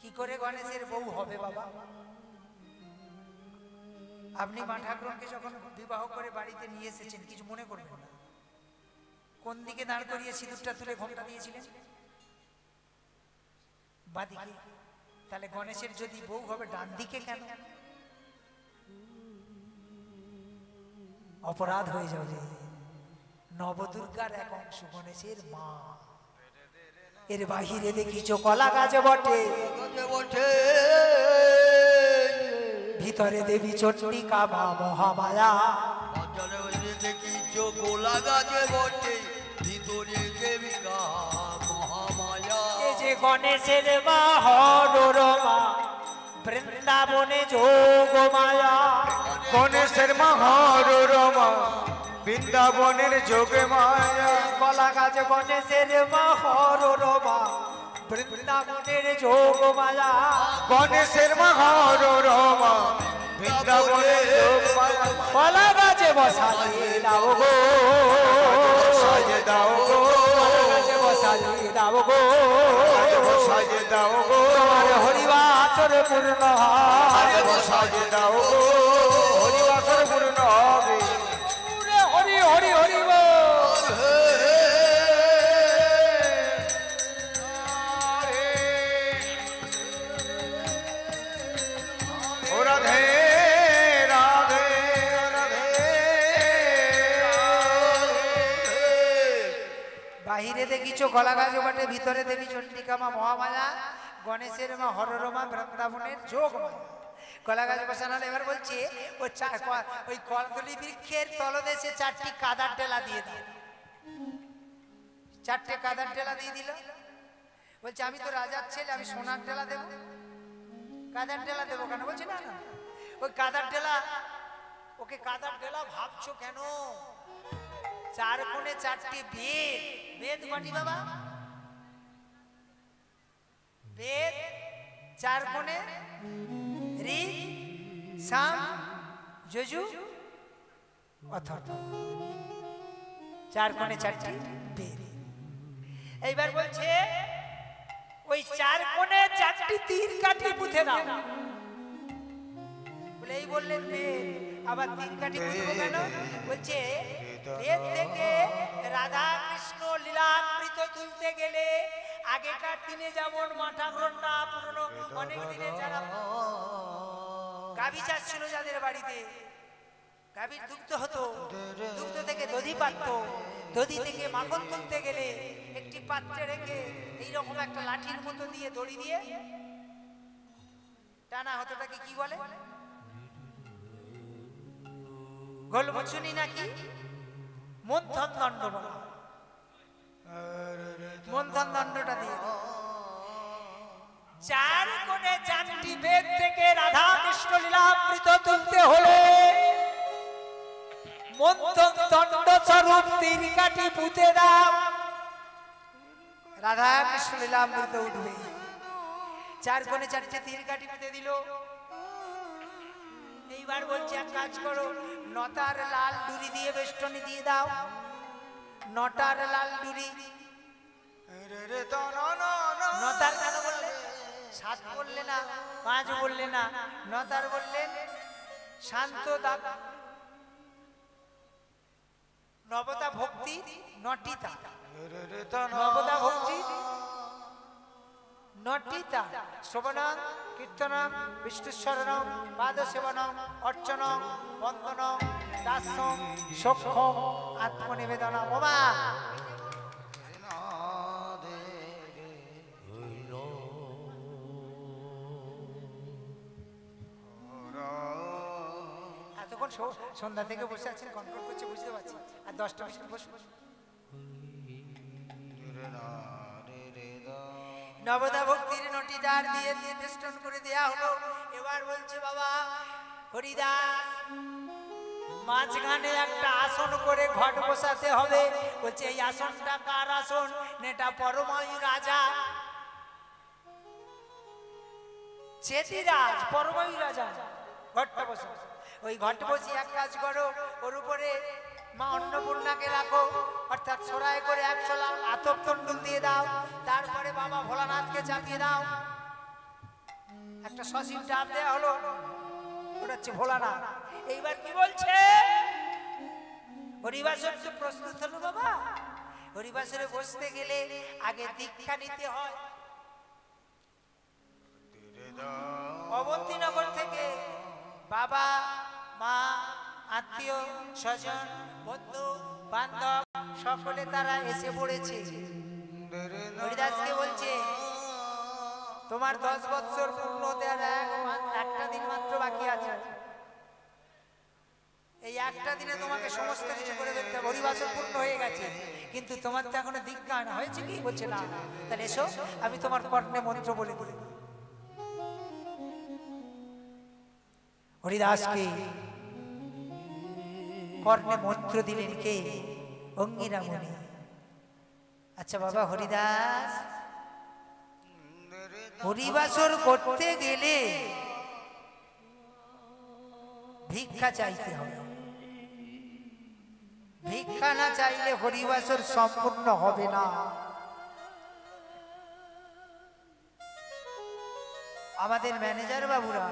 কি করে গণেশের বউ হবে বাবা? আপনি মা ঠাকুরকে যখন বিবাহ করে বাড়িতে নিয়ে এসেছেন, কিছু মনে করবেন না, কোন দিকে দাঁড় করিয়ে সিঁদুরটা তুলে ঘোমটা দিয়েছিলেন? বাঁদিকে। তাহলে গণেশের যদি বউ হবে ডান দিকে কেন? অপরাধ হয়ে যাবে। নবদুর্গার এক অংশ গণেশের মা। এর বাহিরে দেখিছ কলা গাছ বটে, বটে ভিতরে দেবী চণ্ডিকা মা মহামায়া। দেখিছ গোলা গাছে বটে, ভিতরে দেবিকা মহামায়া। এই যে গণেশের মা হররমা, বৃন্দাবনে যোগ মায়া। গণেশের মা হররমা, বৃন্দাবনের যোগে মায়া। কলা গাছ গণেশের মা হররমা, বৃন্দাবনের যোগ মায়া। গণেশের মা হররমা, বৃন্দাবনের যোগ মায়া। কলা গাছে বসালে দাও গো, সাজে দাও গো, কলা গাছে বসালে দাও গো, সাজে দাও গো, তোমার হরিবাসর পূর্ণ হয়। সাজে দাও গো, হরিবাসর পূর্ণ হবে। হরি হরি হরি বল। ও রাধে রাধে রাধে। বাহিরে দেখিছ গলা গাছ বটে, ভিতরে দেবী চণ্ডিকা মা মহামায়া। গণেশের মা হররমা, বৃন্দাবনের যোগ মায়া। কলা গাছ বসানো। এবার বলছে ওই কলতলি বৃক্ষের তলদেশে 4টি কাদার ডেলা দিয়ে দিল। 4টে কাদার ডেলা দিয়ে দিল। বলছে আমি তো রাজার ছেলে, আমি সোনার ডেলা দেবো। কাদার ডেলা দেবো কেন? বলছে না না, ওই কাদার ডেলা, ওকে কাদার ডেলা ভাবছো কেন? 4 কোণে 4টি বেদ। বেদ কটি বাবা? বেদ 4 কোণে ঋক, সাম, যজু, অথর্ব। 4 কোণে 4টি বেদ। এইবার বলছে ওই 4 কোণে 4টি তীর কাঠি পুঁতে দাও। বলে এই বললেন বেদ, আবার তীর কাঠি পুঁতবো কেন? বলছে বেদ থেকে রাধা কৃষ্ণ লীলামৃত তুলতে গেলে আগেকার দিনে যেমন মাথা ঘন্টা পুরনো অনেক দিনে যারা গাভী চাষ ছিল, যাদের বাড়িতে গাভীর দুগ্ধ হতো, দুগ্ধ থেকে দধি পাত, দধি থেকে মাখন তুলতে গেলে একটি পাত্রে রেখে এইরকম একটা লাঠির মতো দিয়ে দড়ি দিয়ে টানা হতো। তাকে কি বলে? গোলমচুনি নাকি মন্থন দণ্ড বলা। মন্থন দণ্ডটা দিয়ে 4 কোণে 4টি বেদ থেকে রাধা কৃষ্ণ লীলামৃত তুলতে হলে মন্থন দণ্ড স্বরূপ তীর কাঠি পুঁতে দাও, রাধা কৃষ্ণ লীলামৃত উঠবে। 4 কোণে 4টে তীর কাঠি পুঁতে দিল। এইবার বলছে এক কাজ করো, নটার লাল ডুরি দিয়ে বেষ্টনী দিয়ে দাও। নটার লাল ডুরি। নটার কেন বললে? 7 বললে না, 5 বললে না, নটার বললেন। শান্ত দাগ, নবতা ভক্তি, নটিতা। নবতা ভক্তি নটিতা। শ্রবণং কীর্তনং বিষ্ণুস্মরণং পাদসেবনং অর্চনং বন্দনং দাস্যং সখ্যং আত্মনিবেদনম। ওমা এতক্ষণ সন্ধ্যা থেকে বসে আছেন, কন্ট্রোল করছে, বুঝতে পারছি। আর 10টা মিনিট বসুন। নবদা ভক্তির নটিদার দিয়ে দিয়ে বেষ্টন করে দেয়া হলো। এবার বলছে বাবা হরিদাস, মাঝখানে একটা আসন করে ঘট বসাতে হবে। বলছে এই আসনটা কার আসন? এটা পরমায়ু রাজা চেতিরাজ, পরমায়ু রাজা ঘটটা বসে। ওই ঘট বসি এক কাজ করো, ওর উপরে মা অন্নপূর্ণাকে রাখো, অর্থাৎ ছড়াই করে 100 লাখ আতপ তন্ডুল দিয়ে দাও। তারপরে বাবা ভোলানাথকে চাপিয়ে দাও। একটা সসীম ডাব দেওয়া হলো, ওটা হচ্ছে ভোলানাথ। এইবার কি বলছে? হরিবাসর তো প্রস্তুত হলো বাবা। হরিবাসরে বসতে গেলে আগে দীক্ষা নিতে হয়। অবন্তীনগর থেকে বাবা মা আত্মীয় স্বজন বন্ধু বান্ধব সকলে তারা এসে পড়েছে। হরিদাসকে বলছে তোমার 10 বছর পূর্ণ হতে আর একটা দিন মাত্র বাকি আছে, এই একটা দিনে তোমাকে সমস্ত কিছু করে দেখতে হবে। হরিবাসর পূর্ণ হয়ে গেছে কিন্তু তোমার তো এখনো দীক্ষা আনা হয়েছে কি? বলছে না। তাহলে এসো আমি তোমার কর্ণে মন্ত্র বলে দিই। হরিদাসকে কর্ণে মন্ত্র দিলেন কে? অঙ্গিরা মুনি। আচ্ছা বাবা হরিদাস, হরিবাসর করতে গেলে ভিক্ষা চাইতে হবে, ভিক্ষা না চাইলে হরিবাসর সম্পূর্ণ হবে না। আমাদের ম্যানেজার বাবুরা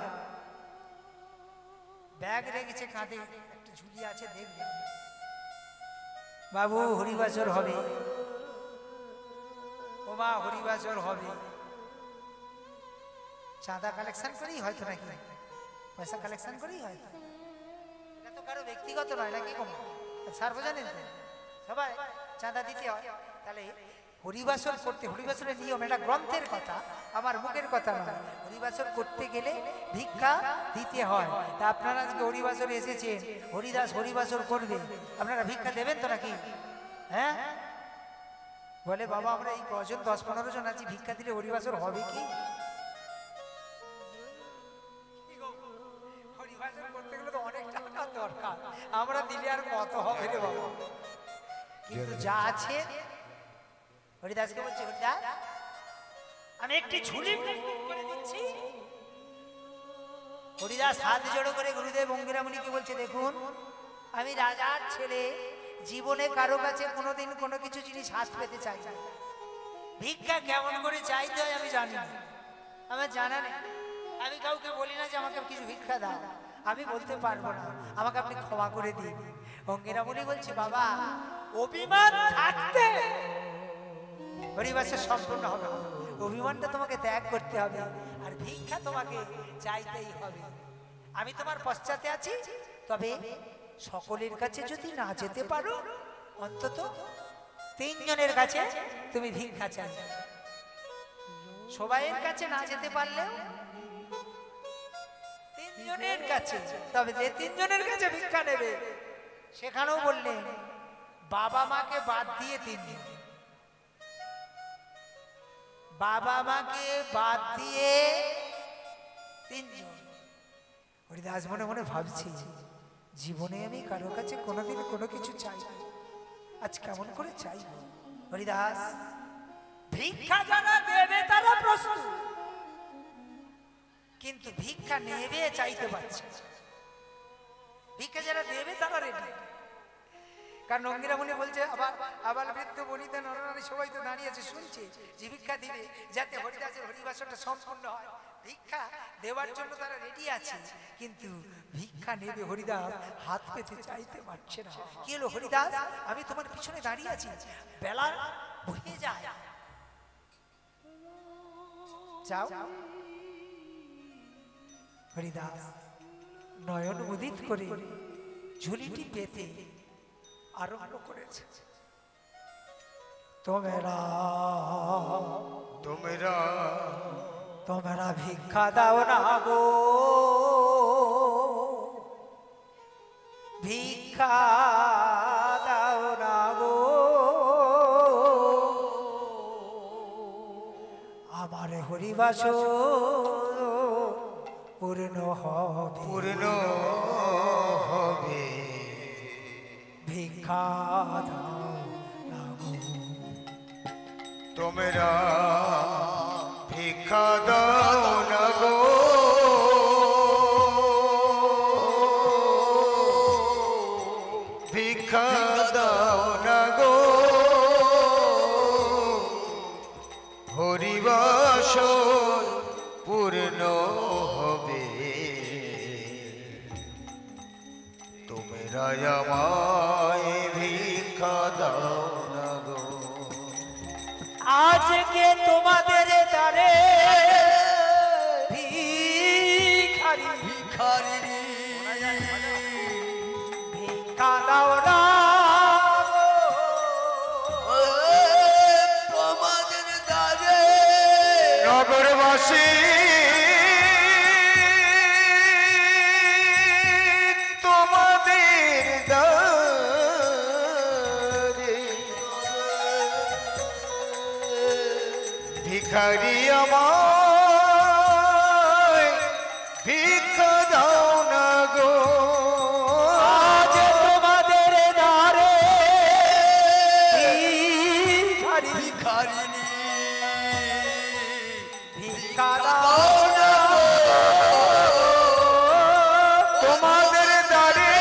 ব্যাগ রেখেছে কাঁধে, একটা ঝুলি আছে, দেখবে বাবু হরিবাসর হবে, ওমা হরিবাসর হবে, চাঁদা কালেকশন করেই হয়তো, নাকি পয়সা কালেকশন করেই হয়তো, এটা তো কারো ব্যক্তিগত নয় নাকি? কম সার্বজনীন সবাই চাঁদা দিতে হয়। তাহলে হরিবাসর করতে, হরিবাসরের নিয়ম, এটা গ্রন্থের কথা, আমার মুখের কথা নয়। হরিবাসর করতে গেলে ভিক্ষা দিতে হয়। তা আপনারা আজকে হরিবাসরে এসেছেন, হরিদাস হরিবাসর করবে, আপনারা ভিক্ষা দেবেন তো নাকি? হ্যাঁ বলে বাবা আমরা এই কজন 10-15 জন আছি, ভিক্ষা দিলে হরিবাসর হবে কি? হরিবাসর করতে গেলে তো অনেক টাকা দরকার, আমরা দিলে আর কত হবে রে বাবা। কিন্তু যা আছে, হরিদাসকে বলছে হরিদাস আমি একটি ঝুলি করে দিচ্ছি। হরিদাস হাত জড়ো করে গুরুদেব অঙ্গিরা মুনিকে বলছে দেখুন আমি রাজার ছেলে, জীবনে কারো কাছে কোনোদিন কোনো কিছু জিনিস হাত পেতে চাই না, ভিক্ষা কেমন করে চাইতে হয় আমি জানি না, আমার জানা নেই, আমি কাউকে বলি না যে আমাকে কিছু ভিক্ষা দাও, আমি বলতে পারবো না, আমাকে আপনি ক্ষমা করে দিন। অঙ্গিরা মুনি বলছে বাবা অভিমান থাকতে হরিবাসর সম্পূর্ণ হবে, অভিমানটা তোমাকে ত্যাগ করতে হবে, আর ভিক্ষা তোমাকে চাইতেই হবে। আমি তোমার পশ্চাতে আছি, তবে সকলের কাছে যদি না যেতে পারো অন্তত 3 জনের কাছে তুমি ভিক্ষা চাই, সবাইয়ের কাছে না যেতে পারলে 3 জনের কাছে, তবে যে 3 জনের কাছে ভিক্ষা নেবে সেখানেও বললেন বাবা মাকে বাদ দিয়ে 3 জন, বাবা মাকে বাদ দিয়ে 3 জন। হরিদাস মনে মনে ভাবছি জীবনে আমি কারো কাছে কোনোদিন কোনো কিছু চাই, আজ কেমন করে চাই? হরিদাস ভিক্ষা যারা দেবে তারা প্রস্তুত, কিন্তু ভিক্ষা নেবে চাইতে পারছে, ভিক্ষা যারা দেবে তারা রেডি। কারণ অঙ্গিরা মুনি বলছে আবার বৃদ্ধ বনিতা নরনারী সবাই তো দাঁড়িয়ে আছে শুনছে যে ভিক্ষা দিবে যাতে হরিদাসের হরিবাসরটা সম্পূর্ণ হয়, ভিক্ষা দেওয়ার জন্য তারা রেডি আছে, কিন্তু ভিক্ষা নেবে হরিদাস হাত পেতে চাইতে পারছে না। কি হলো হরিদাস আমি তোমার পিছনে দাঁড়িয়ে আছি, বেলা বয়ে যায়, যাও। হরিদাস নয়ন উদিত করে ঝুলিটি পেতে আরম্ভ করেছে, তোমরা ভিক্ষা দাও না গো, ভিক্ষা দাও না গো, আমার হরিবাসর পূর্ণ হবে, ভিক্ষা দাও না গো, তোমরা ভিক্ষা দাও না গো, ভিক্ষা দাও না গো, হরিবাসর পূর্ণ হবে, তোমরা আমায় ভিক্ষা দাও না গো। আজকে তোমাদের দ্বারে ভিখারি ভিখারিণী ভিক্ষা দাও না তোমাদের দ্বারে নগরবাসী তোমাদের দ্বারে ভিখারি আমায় ভিক্ষা দাও না গো আজ তোমাদের দ্বারে ভিখারি ভিখারিণী ভিক্ষা দাও না তোমাদের দ্বারে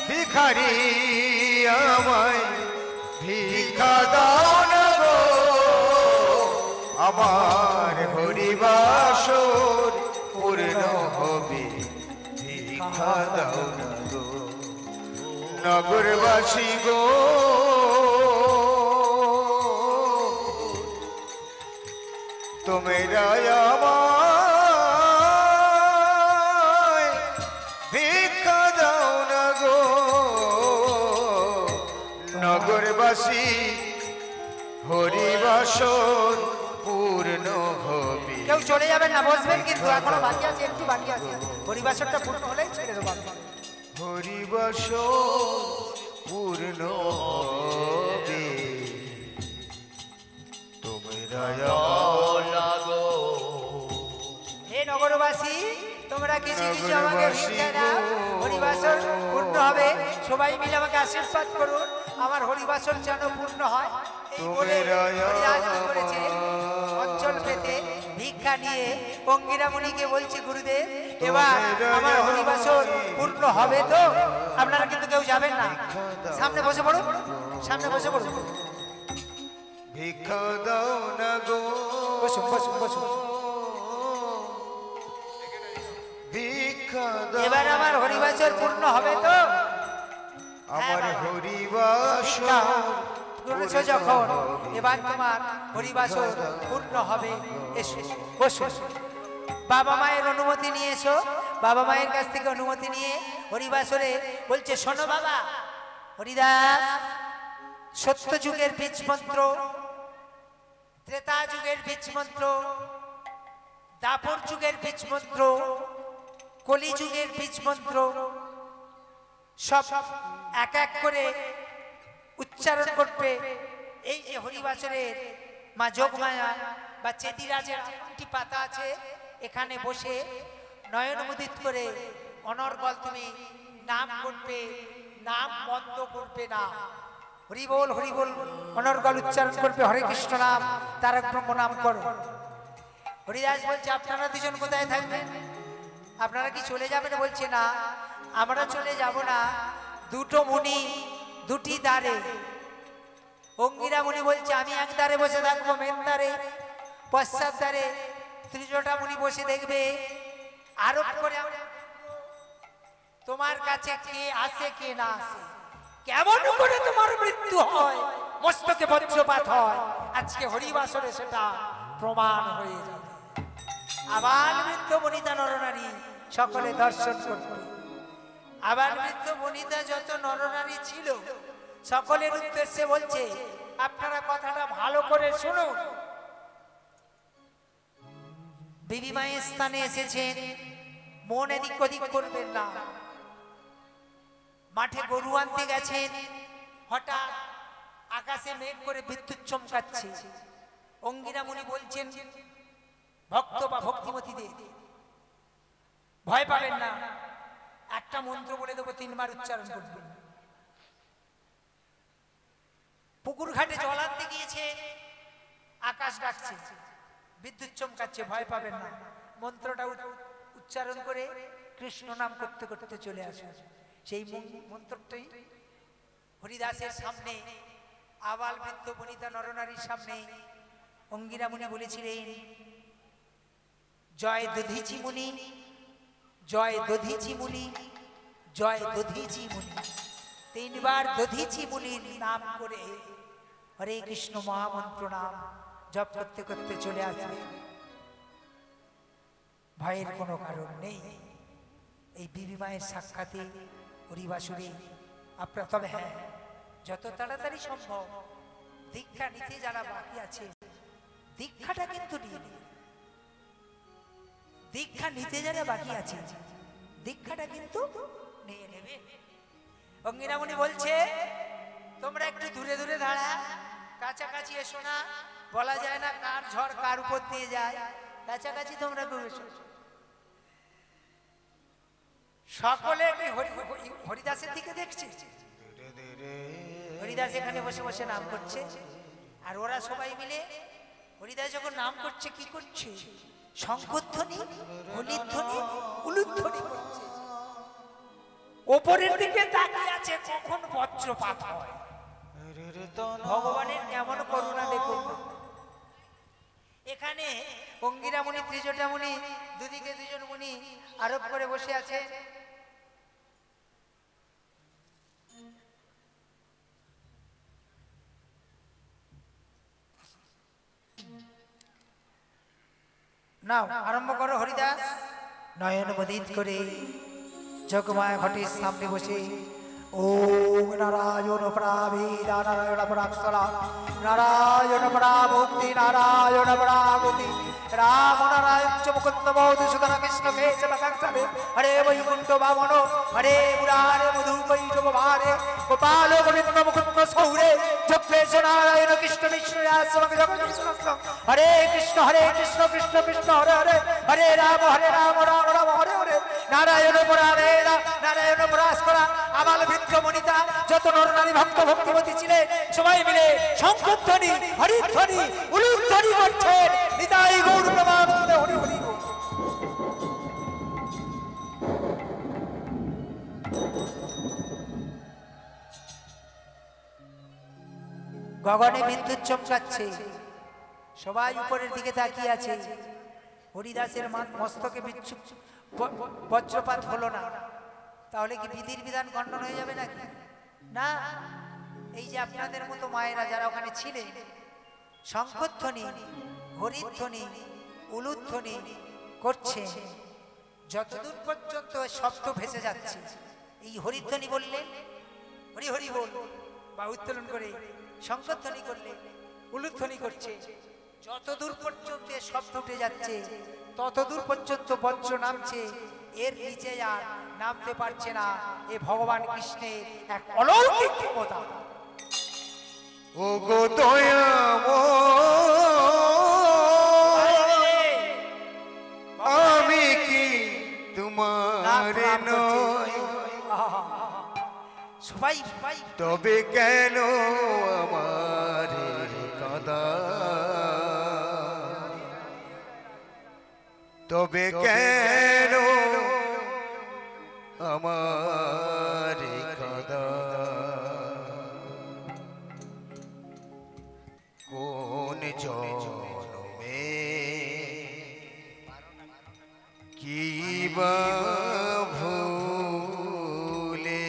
ভিখারি আমায় ভিক্ষা দাও না গো আমার হরিবাসর পূর্ণ হবে ভিক্ষা দাও না গো নগরবাসী গো তোমরা আমায় ভিক্ষা দাও না গো নগরবাসী হরিবাসর পূর্ণ হবে কেউ চলে যাবেন না, বসবেন কিন্তু এখনো বাকি আছে, একটু বাকি আছে। পরিবাসরটা পূর্ণ হলেই ছেড়ে দেবো আমি। হরিবাসর পূর্ণ হবে তোমরা লাগো হে নগরবাসী, তোমরা কিছু কিছু আমাকে ভিক্ষা দাও, হরিবাসর পূর্ণ হবে। সবাই মিলে আমাকে আশীর্বাদ করুন, আমার হরিবাসর যেন পূর্ণ হয়। এই বলে হরিদাস কি করেছে, অঞ্চল পেতে ভিক্ষা নিয়ে অঙ্গিরা মুনিকে বলছে, গুরুদেব এবার আমার হরিবাসর পূর্ণ হবে তো? আপনারা কিন্তু কেউ যাবেন না, সামনে বসে পড়ুন, সামনে বসে পড়ুন, ভিক্ষা দাও না গো বসুন বসুন বসুন। ভিক্ষা দাও এবার আমার হরিবাসর পূর্ণ হবে তো? আমার হরিবাসর করেছো যখন, এবার তোমার হরিবাসর পূর্ণ হবে। এসো বসো, বাবা মায়ের অনুমতি নিয়ে এসো। বাবা মায়ের কাছ থেকে অনুমতি নিয়ে হরিবাসরে বলছে, শোনো বাবা হরিদাস, সত্য যুগের বীজ মন্ত্র, ত্রেতা যুগের বীজ মন্ত্র, দাপর যুগের বীজ মন্ত্র, কলি যুগের বীজ মন্ত্র সব এক এক করে উচ্চারণ করবে। এই যে হরিবাসরের মা যোগমায়া বা চেতিরাজের আংটি পাতা আছে, এখানে বসে নয়ন মুদিত করে অনর্গল তুমি নাম করবে, নাম বন্ধ করবে না। হরিবোল হরিবোল অনর্গল উচ্চারণ করবে, হরে কৃষ্ণ নাম, তারক ব্রহ্ম নাম করো। হরিদাস বলছে, আপনারা দুজন কোথায় থাকবেন? আপনারা কি চলে যাবেন? বলছে না, আমরা চলে যাব না, দুটো মুনি দুটি দ্বারে। অঙ্গিরা মুনি বলছে, আমি এক দ্বারে বসে থাকবো মেন দ্বারে, পশ্চাৎ দ্বারে ত্রিজটা মুনি বসে দেখবে। আরোপ করে তোমার কাছে কে আসে কে না আসে, কেমন করে তোমার মৃত্যু হয়, মস্তকে বজ্রপাত হয়, আজকে হরিবাসরে সেটা প্রমাণ হয়ে যাবে। আবার বৃদ্ধ বনিতা নরনারী সকলে দর্শন করবে। আবার বৃদ্ধ বনিতা যত নরনারী ছিল সকলের উদ্দেশ্যে বলছে, আপনারা কথাটা ভালো করে শুনুন। বিবি মায়ের স্থানে এসেছেন, মন এদিক ওদিক করবেন না। মাঠে গরু আনতে গেছেন, হঠাৎ আকাশে মেঘ করে বিদ্যুৎ চমকাচ্ছে। অঙ্গিরা মুনি বলছেন ভক্ত বা ভক্তিমতীদের, ভয় পাবেন না, একটা মন্ত্র বলে দেবো, 3 বার উচ্চারণ করবেন। পুকুর ঘাটে জল আনতে গিয়েছে, আকাশ ডাকছে, বিদ্যুৎ চমকাচ্ছে, ভয় পাবেন না। মন্ত্রটা উচ্চারণ করে কৃষ্ণ নাম করতে করতে চলে আসে। সেই মন্ত্রটাই হরিদাসের সামনে, আবাল বৃদ্ধ বনিতা নরনারীর সামনে অঙ্গিরা মুনি বলেছিলেন, জয় দধিচি মুনি, জয় দধিচি মুনি, জয় দধিচি মুনি। 3 বার দধিচি মুনির নাম করে হরে কৃষ্ণ মহামন্ত্র নাম জপ করতে করতে চলে আসবে। ভয়ের কোনো কারণ নেই। এই বিবি মায়ের সাক্ষাতে হরিবাসুরে আপনারা, তবে হ্যাঁ, যত তাড়াতাড়ি সম্ভব দীক্ষা নিতে যারা বাকি আছে দীক্ষাটা কিন্তু নিয়ে নেবে। দীক্ষা নিতে যারা বাকি আছে দীক্ষাটা কিন্তু নিয়ে নেবে। অঙ্গিনামণি বলছে তোমরা একটু দূরে দূরে দাঁড়া, কাছাকাছি এসো না, বলা যায় না কার ঝড় কার উপর দিয়ে যায়, কাছাকাছি তোমরা কেউ এসো। সকলে হরিদাসের দিকে দেখছে। হরিদাস এখানে বসে বসে নাম করছে, আর ওরা সবাই মিলে হরিদাস যখন নাম করছে কি করছে? শঙ্খধ্বনি, হরিধ্বনি, উলুধ্বনি করছে। ওপরের দিকে তাকিয়ে আছে কখন বজ্রপাত হয়। ভগবানের কেমন করুণা দেখুন। এখানে অঙ্গিরা মুনি, ত্রিজটা মুনি, দুদিকে দুজন মুনি আরোপ করে বসে আছে। নাও আরম্ভ করো হরিদাস। নয়ন মদিত করে জগমায় ঘটের সামনে বসে ওম নারায়ণ পরাবিদা নারায়ণ পরাক্ষরা নারায়ণ পরামুক্তি নারায়ণ পরাগতি রাম নারায়ণ চ মুকুন্দ মধুসূদন কৃষ্ণ কেশব কাঞ্চনে হরে বৈকুণ্ঠ বামন হরে মুরারে মধুকৈটব ভারে গোপাল গোবিন্দ মুকুন্দ সৌরে জগেশ নারায়ণ কৃষ্ণ বিষ্ণু হরে কৃষ্ণ কৃষ্ণ কৃষ্ণ হরে হরে হরে রাম রাম রাম হরে হরে নারায়ণ পরারে নারায়ণ পরাস করা আমাল বৃদ্ধ মনিতা যত নরনারী ভক্ত ভক্তিমতী ছিলেন সবাই মিলে শঙ্খধ্বনি, হরিধ্বনি, উলুধ্বনি করছেন। নিতাই গৌর প্রেমানন্দে হরি হরি। গগনে বিদ্যুৎ চমকাচ্ছে, সবাই উপরের দিকে তাকিয়ে আছে। হরিদাসের মস্তকে বজ্রপাত হলো না, তাহলে কি বিধির বিধান খণ্ডন হয়ে যাবে নাকি? না, এই যে আপনাদের মতো মায়েরা যারা ওখানে ছিলেন শঙ্খধ্বনি, হরিধ্বনি, উলুধ্বনি করছে, যতদূর পর্যন্ত শব্দ ভেসে যাচ্ছে। এই হরিধ্বনি বললেন হরি হরি বল বা উত্তোলন করে শঙ্খধ্বনি করলে উলুধ্বনি করছে, যতদূর পর্যন্ত শব্দ উঠে যাচ্ছে ততদূর পর্যন্ত বজ্র নামছে, এর নিচে আর নামতে পারছে না। এ ভগবান কৃষ্ণের এক অলৌকিক ক্ষমতা। ও গো আমি কি তোমার নই, সবাই তবে কেন আমার কাঁদা, তবে কেন আমার কাঁদা, কোন জন্মে কি বা ভুলে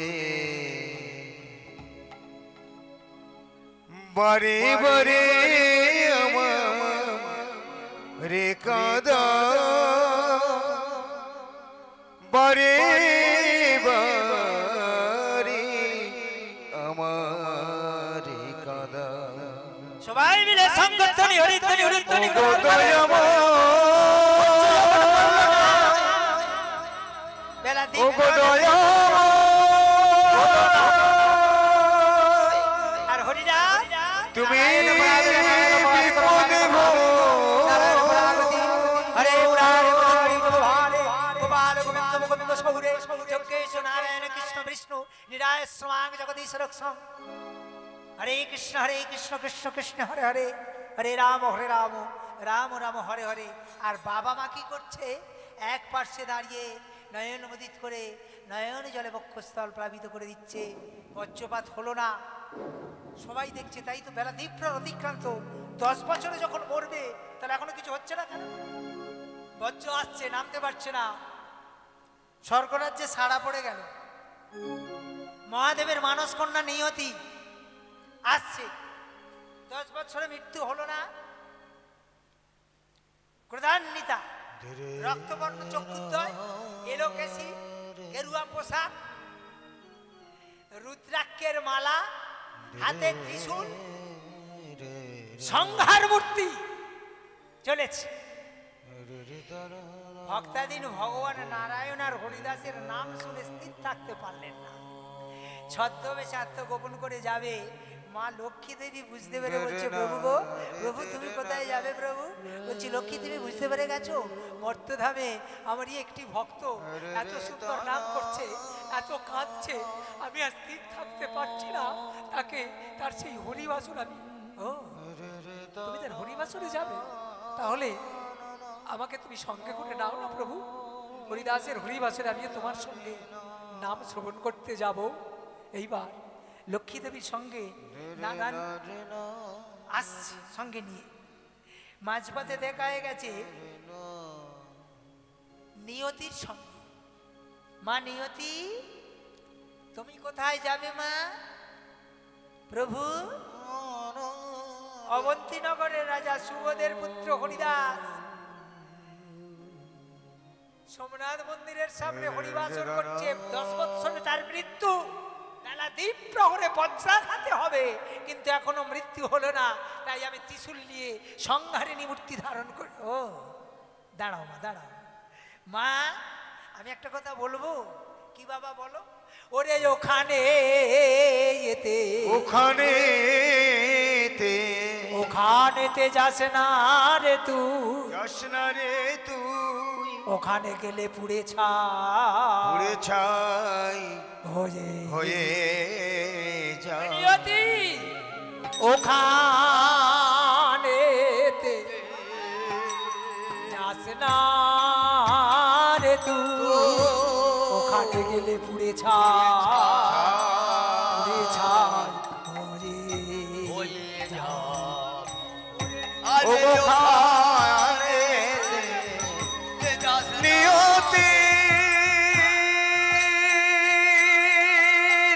বারে বারে আমার কাঁদা, বারে বারে আমার কাঁদা। সবাই মিলে শঙ্খধ্বনি, হরিধ্বনি, উলুধ্বনি বেলা দিন আর হরিদাস তুমি নারায়ণ কৃষ্ণ বিষ্ণু নিরায় জগদীশ রক্ষম। হরে কৃষ্ণ কৃষ্ণ কৃষ্ণ হরে হরে হরে রাম রাম রাম হরে হরে। আর বাবা মা কি করছে? এক পার্শ্বে দাঁড়িয়ে নয়ন মুদিত করে নয়ন জলে বক্ষস্থল প্লাবিত করে দিচ্ছে। বজ্রপাত হলো না, সবাই দেখছে। তাই তো বেলা দীপ্র অতিক্রান্ত। 10 বছরে যখন মরবে তাহলে এখনো কিছু হচ্ছে না কেন? বজ্র আসছে, নামতে পারছে না। স্বর্গরাজ্যে সাড়া পড়ে গেল। মহাদেবের মানস কন্যা নিয়তি আসছে, 10 বছরে মৃত্যু হলো না? ক্রোধান্বিতা, রক্তবর্ণ চক্ষুদ্বয়, এলোকেশি, গেরুয়া পোশাক, রুদ্রাক্ষের মালা, হাতে ত্রিশূল, সংহার মূর্তি চলেছে। ভক্তাধীন ভগবান নারায়ণ আর হরিদাসের নাম শুনে স্থির থাকতে পারলেন না। ছদ্মবেশে আত্মগোপন করে যাবে। মা লক্ষ্মী দেবী বুঝতে পেরে বলছে, প্রভু গো, প্রভু তুমি কোথায় যাবে প্রভু? বলছি, লক্ষ্মী দেবী বুঝতে পেরে গেছো? মর্তধামে আমারই একটি ভক্ত এত সুন্দর নাম করছে, এত কাঁদছে, আমি আর স্থির থাকতে পারছি না। তাকে তার সেই হরিবাসর আমি, ও তুমি তার হরিবাসরে যাবে? তাহলে আমাকে তুমি সঙ্গে করে নাও না প্রভু। হরিদাসের হরিবাসরে আমি তোমার সঙ্গে নাম শ্রবণ করতে যাব। এইবার লক্ষ্মী দেবীর সঙ্গে নানান আসছে সঙ্গে নিয়ে। মাঝপথে দেখা হয়ে গেছে নিয়তির সঙ্গে। মা নিয়তি, তুমি কোথায় যাবে মা? প্রভু, অবন্তীনগরের রাজা সুবোধের পুত্র হরিদাস সোমনাথ মন্দিরের সামনে হরিবাসর করছে। 10 বৎসরে তার মৃত্যু। বেলা দ্বীপ প্রহরে বজ্রাঘাতে হবে, কিন্তু এখনো মৃত্যু হলো না। তাই আমি ত্রিশূল নিয়ে সংহারিণী মূর্তি ধারণ করি। ও দাঁড়াও মা, দাঁড়াও মা, আমি একটা কথা বলবো। কি বাবা বলো? ওরে ওখানে এতে, ওখানেতে যাস না রে তুই, যাস না রে তুই, ওখানে গেলে পুড়ে ছাই হয়ে নিয়তি। ওখানেতে যাস না রে তুই, ওখানে গেলে পুড়ে ছাই হয়ে যা। ওখানে নিয়তি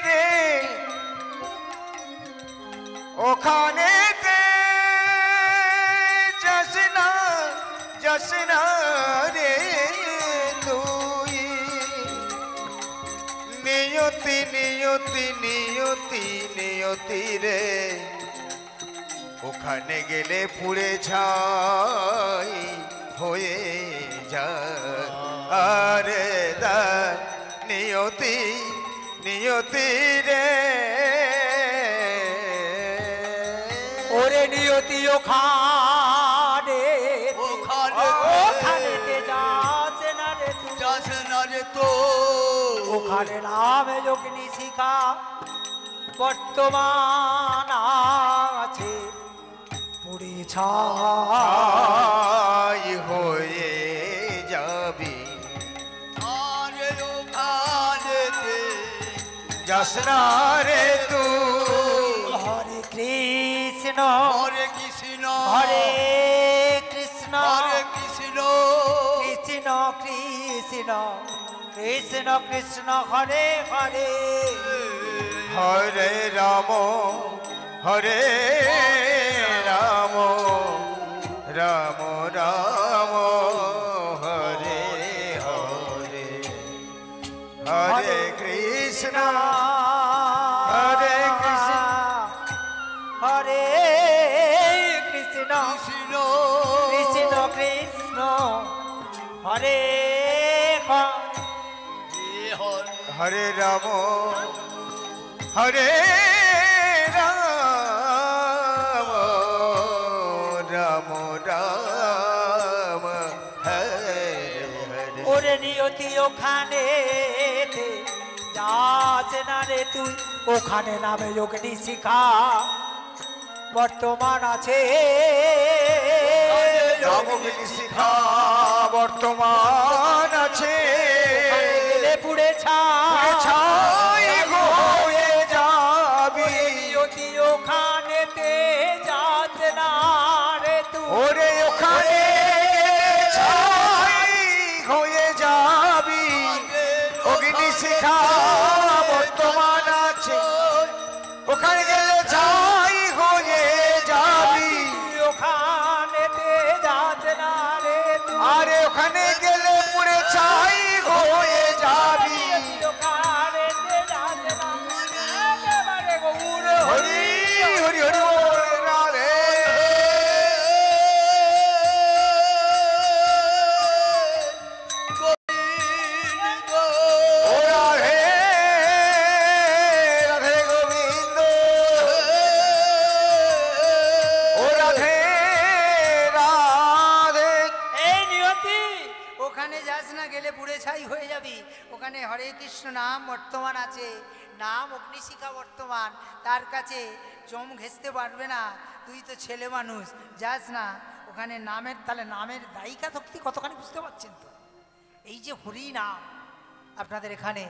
রে, ওখানেতে যাস না রে তুই। নিয়তি নিয়তি নিয়তি নিয়তি রে, ওখানে গেলে পুড়ে ছাই হয়ে যায়। আরে দা নিয়তি নিয়তি রে, ওরে নিয়তি ওখানেতে যাস না রে তুই, যাস না রে তো। ওখানে নামে যোগিনী শিখা বর্তমান আছে পুড়ে ছাই হয়ে যাবি। আরে ওখানেতে যাস না রে তুই। হরে কৃষ্ণ হরে কৃষ্ণ, হরে কৃষ্ণ, হরে কৃষ্ণ, কৃষ্ণ কৃষ্ণ কৃষ্ণ কৃষ্ণ হরে হরে, হরে রাম হরে রাম, রাম রাম হরে হরে, হরে কৃষ্ণ হরে কৃষ্ণ, হরে কৃষ্ণ কৃষ্ণ কৃষ্ণ কৃষ্ণ হরে হরে রাম হরে রাম, রাম রাম হরে হরে। ওরে নিয়তি ওখানে যাস না রে তুই, ওখানে নামে যোগিনী শিখা বর্তমান আছে। যোগিনী শিখা বর্তমান আছে, গেলে পুড়ে ছাই হয়ে যাবি। নিয়তি ওখানেতে যাস না রে তুই, ওরে ওখানে ছাই হয়ে যাবি। অগ্নি শিখা বর্তমান আছে, ওখানে গেলে ছাই হয়ে যাবি। নাম অগ্নিশিখা বর্তমান, তার কাছে চম ঘেঁচতে পারবে না। তুই তো ছেলে মানুষ, যাস না ওখানে। নামের তাহলে নামের দায়িকা শক্তি কতখানি বুঝতে পারছেন তো? এই যে হরি নাম আপনাদের এখানে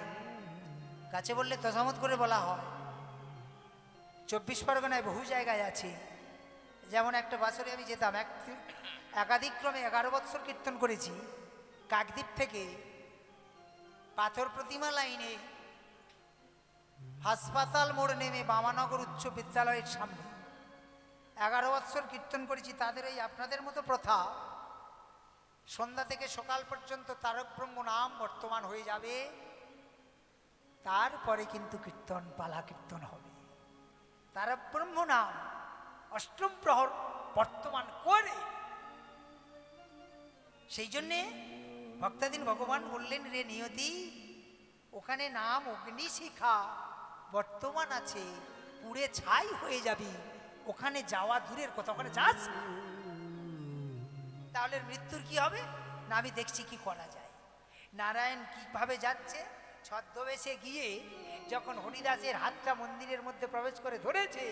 কাছে বললে তসামত করে বলা হয়, 24 পরগনায় বহু জায়গায় আছে। যেমন একটা বছরে আমি যেতাম, একাধিক্রমে 11 বৎসর কীর্তন করেছি। কাকদ্বীপ থেকে পাথর প্রতিমা লাইনে হাসপাতাল মোড় নেমে বামানগর উচ্চ বিদ্যালয়ের সামনে 11 বৎসর কীর্তন করেছি। তাদের এই আপনাদের মতো প্রথা, সন্ধ্যা থেকে সকাল পর্যন্ত তারক ব্রহ্ম নাম বর্তমান হয়ে যাবে, তারপরে কিন্তু কীর্তন পালা কীর্তন হবে। তারক ব্রহ্ম নাম অষ্টম প্রহর বর্তমান করে। সেই জন্যে ভক্তাধীন ভগবান বললেন, রে নিয়তি, ওখানে নাম অগ্নিশিখা বর্তমান আছে, পুড়ে ছাই হয়ে যাবি। ওখানে যাওয়া দূরের কথা, ওখানে যাস তাহলে মৃত্যুর কি হবে না? আমি দেখছি কি করা যায়। নারায়ণ কিভাবে যাচ্ছে, ছদ্মবেশে গিয়ে যখন হরিদাসের হাতটা মন্দিরের মধ্যে প্রবেশ করে ধরেছে,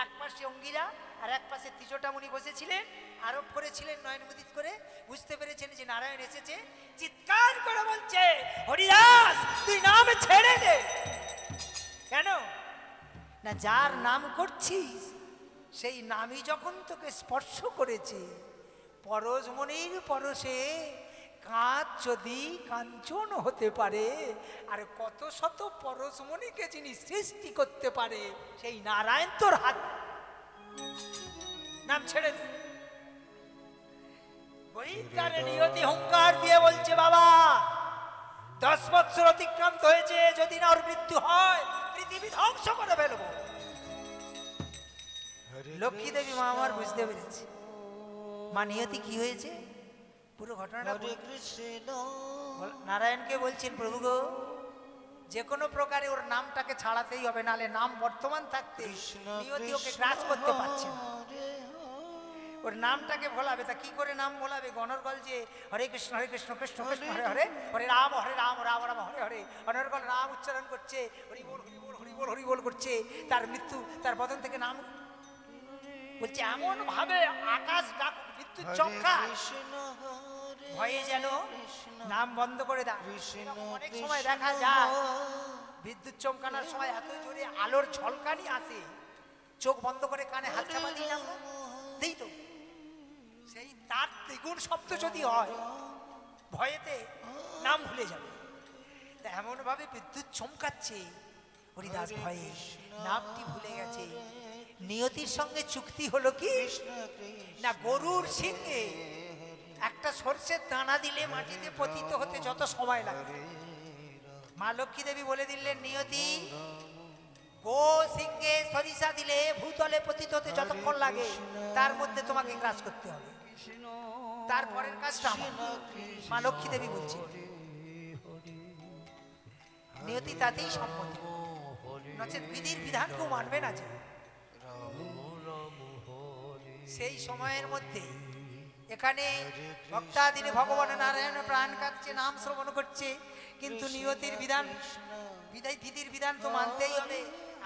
এক পাশে অঙ্গিরা আর এক পাশে ত্রিজটামণি বসেছিলেন, আরোপ করেছিলেন নয়নমুদিত করে। বুঝতে পেরেছেন যে নারায়ণ এসেছে, চিৎকার করে বলছে, হরিদাস তুই নাম ছেড়ে দে। কেন না? যার নাম করছিস সেই নামই যখন তোকে স্পর্শ করেছে, পরশমণির পরশে কাঁচ যদি কাঞ্চন হতে পারে, আর কত শত পরশমণিকে যিনি সৃষ্টি করতে পারে, সেই নারায়ণ তোর হাত, নাম ছেড়ে দে। বহির্কারে নিয়তি হুঙ্কার দিয়ে বলছে, বাবা 10 বৎসর অতিক্রান্ত হয়েছে, যদি না ওর মৃত্যু হয় পৃথিবী ধ্বংস করে ফেলবো। লক্ষ্মী দেবী মা আমার বুঝতে পেরেছে, মা নিয়তি কি হয়েছে পুরো ঘটনাটা নারায়ণকে বলছেন, প্রভু গো, যে কোনো প্রকারে ওর নামটাকে ছাড়াতেই হবে, নালে নাম বর্তমান থাকতে নিয়তি ওকে গ্রাস করতে পারছে না। ওর নামটাকে ভোলাবে, তা কি করে নাম ভোলাবে? গণরগল যে হরে কৃষ্ণ কৃষ্ণ কৃষ্ণ হরে হরে, হরে রাম রাম রাম হরে হরে, অনর্গল নাম উচ্চারণ করছে, হরি বল হরি বল হরি বল হরি বল করছে। তার মৃত্যু, তার বদন থেকে নাম বলছে, এমন ভাবে আকাশ ডাক, বিদ্যুৎ চমকা, ভয়ে যেন নাম বন্ধ করে দেয়। অনেক সময় দেখা যায় বিদ্যুৎ চমকানোর সময় এত জোরে আলোর ঝলকানি আসে, চোখ বন্ধ করে কানে হাত চাপা দিই না দেই তো, সেই তার দ্বিগুণ শব্দ যদি হয়, ভয়েতে নাম ভুলে যাবে। এমন ভাবে বিদ্যুৎ চমকাচ্ছে, হরিদাস ভয়ে নামটি ভুলে গেছে। নিয়তির সঙ্গে চুক্তি হলো কি না, গরুর সিংহে একটা সর্ষের দানা দিলে মাটিতে পতিত হতে যত সময় লাগে, মা লক্ষ্মী দেবী বলে দিলেন, নিয়তি গো সিংহে সরিষা দিলে ভূতলে পতিত হতে যতক্ষণ লাগে, তার মধ্যে তোমাকে গ্রাস করতে হবে। তারপরের কাজটা মা লক্ষ্মী দেবী বলছে, নিয়তি তাতেই সম্মতি, নচেত বিধির বিধান কেউ মানবে না। যে সেই সময়ের মধ্যে এখানে ভক্তাদিনে ভগবান নারায়ণ প্রাণ কাটছে, নাম শ্রবণ করছে, কিন্তু নিয়তির বিধান, বিধির বিধান তো মানতেই হবে।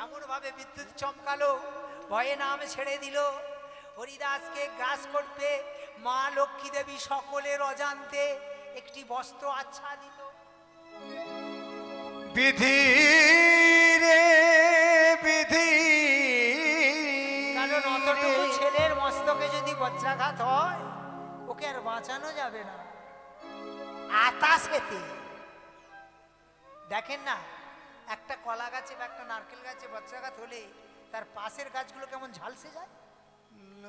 এমন ভাবে বিদ্যুৎ চমকালো, ভয়ে নাম ছেড়ে দিল। হরিদাসকে গ্রাস করতে মা লক্ষ্মী দেবী সকলের অজান্তে একটি বস্ত্র আচ্ছাদিত। বিধি রে বিধি, কারণ অতটুকু ছেলের মস্তকে যদি বজ্রাঘাত হয়, ওকে আর বাঁচানো যাবে না। আতাশেতে দেখেন না, একটা কলা গাছে বা একটা নারকেল গাছে বজ্রাঘাত হলে তার পাশের গাছগুলো কেমন ঝালসে যায়,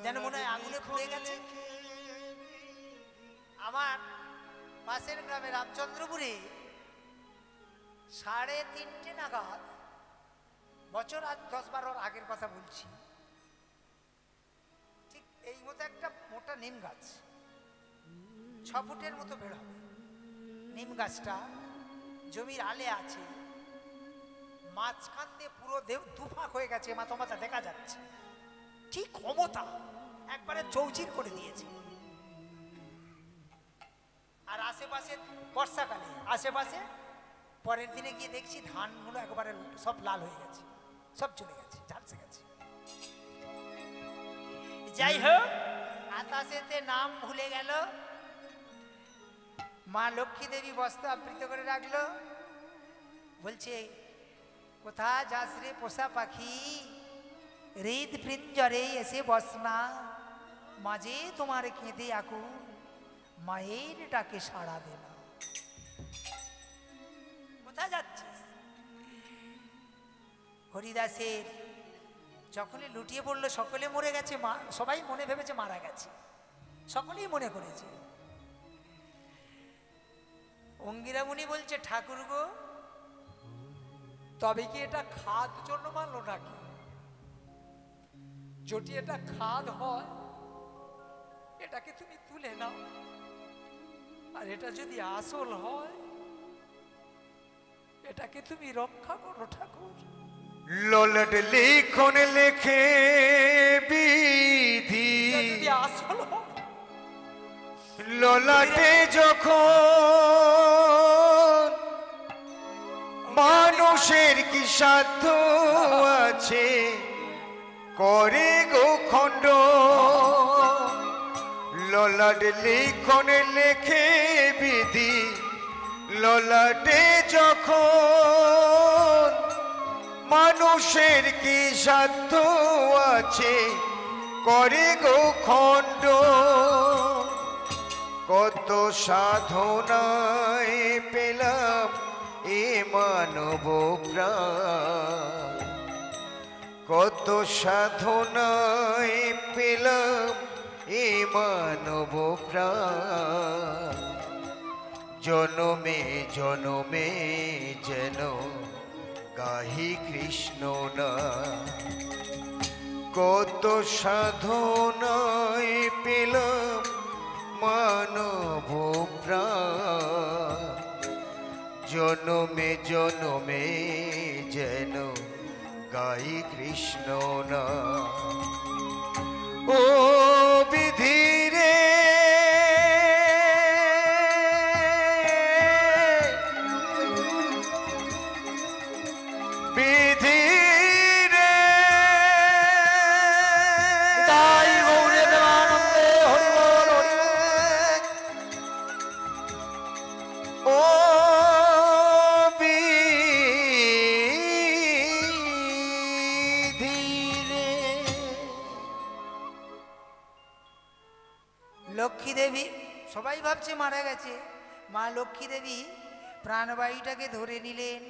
যেন মনে হয় আগুনে পুড়ে গেছে। আমার পাশের গ্রামে রামচন্দ্রপুরে 3:30 নাগাদ, বছর আজ 10-12 আগের কথা বলছি, ঠিক এই মতো একটা মোটা নিম গাছ, 6 ফুটের মতো বের হবে। নিম গাছটা জমির আলে আছে, মাঝখান দিয়ে পুরো দুফাক হয়ে গেছে, মাথা দেখা যাচ্ছে, ঠিক ক্ষমতা একবারে চৌচির করে দিয়েছে। আর আশেপাশে বর্ষাকালে আশেপাশে পরের দিনে গিয়ে দেখছি ধানগুলো একবারে সব লাল হয়ে গেছে, সব চলে গেছে, ঝালসে গেছে। যাই হোক, আতাশেতে নাম ভুলে গেল। মা লক্ষ্মী দেবী বস্ত্র আবৃত করে রাখলো, বলছে কোথায় যাস রে পোষা পাখি, হৃদ পিঞ্জরে এসে বসনা, মাঝে তোমার কেঁদে আকুল, মায়ের ডাকে সাড়া দে না। কোথায় যাচ্ছিস? হরিদাসের যখনই লুটিয়ে পড়লো, সকলে মরে গেছে, সবাই মনে ভেবেছে মারা গেছে, সকলেই মনে করেছে। অঙ্গিরা মুনি বলছে, ঠাকুর গো, তবে কি এটা খাদ জন্য মানলো নাকি? যদি এটা খাদ হয় এটাকে তুমি তুলে নাও, আর এটা যদি আসল হয় এটাকে তুমি রক্ষা করো ঠাকুর। ললট লিখন লেখে বিধি, যদি আসল হয়, ললাটে যখন মানুষের কি সাধ্য আছে করে গো খণ্ড, ললাট লিখন লেখে বিধি, ললাটে যখন মানুষের কি সাধ্য আছে করে গো খণ্ড, কত সাধনায় পেলাম এ মানব প্রাণ, কত সাধনায় পেলাম এ মানব প্রাণ, জনমে জনমে যেন গাহি কৃষ্ণ না, কত সাধনায় পেলাম মানব প্রাণ, জনমে জনমে যেন গাই কৃষ্ণ না। ও বিধি রে বিধি রে, তাই গৌরে দেবানন্দে হরি বল হরি বল। ও লক্ষ্মী দেবী, সবাই ভাবছে মারা গেছে, মা লক্ষ্মী দেবী প্রাণবায়ুটাকে ধরে নিলেন,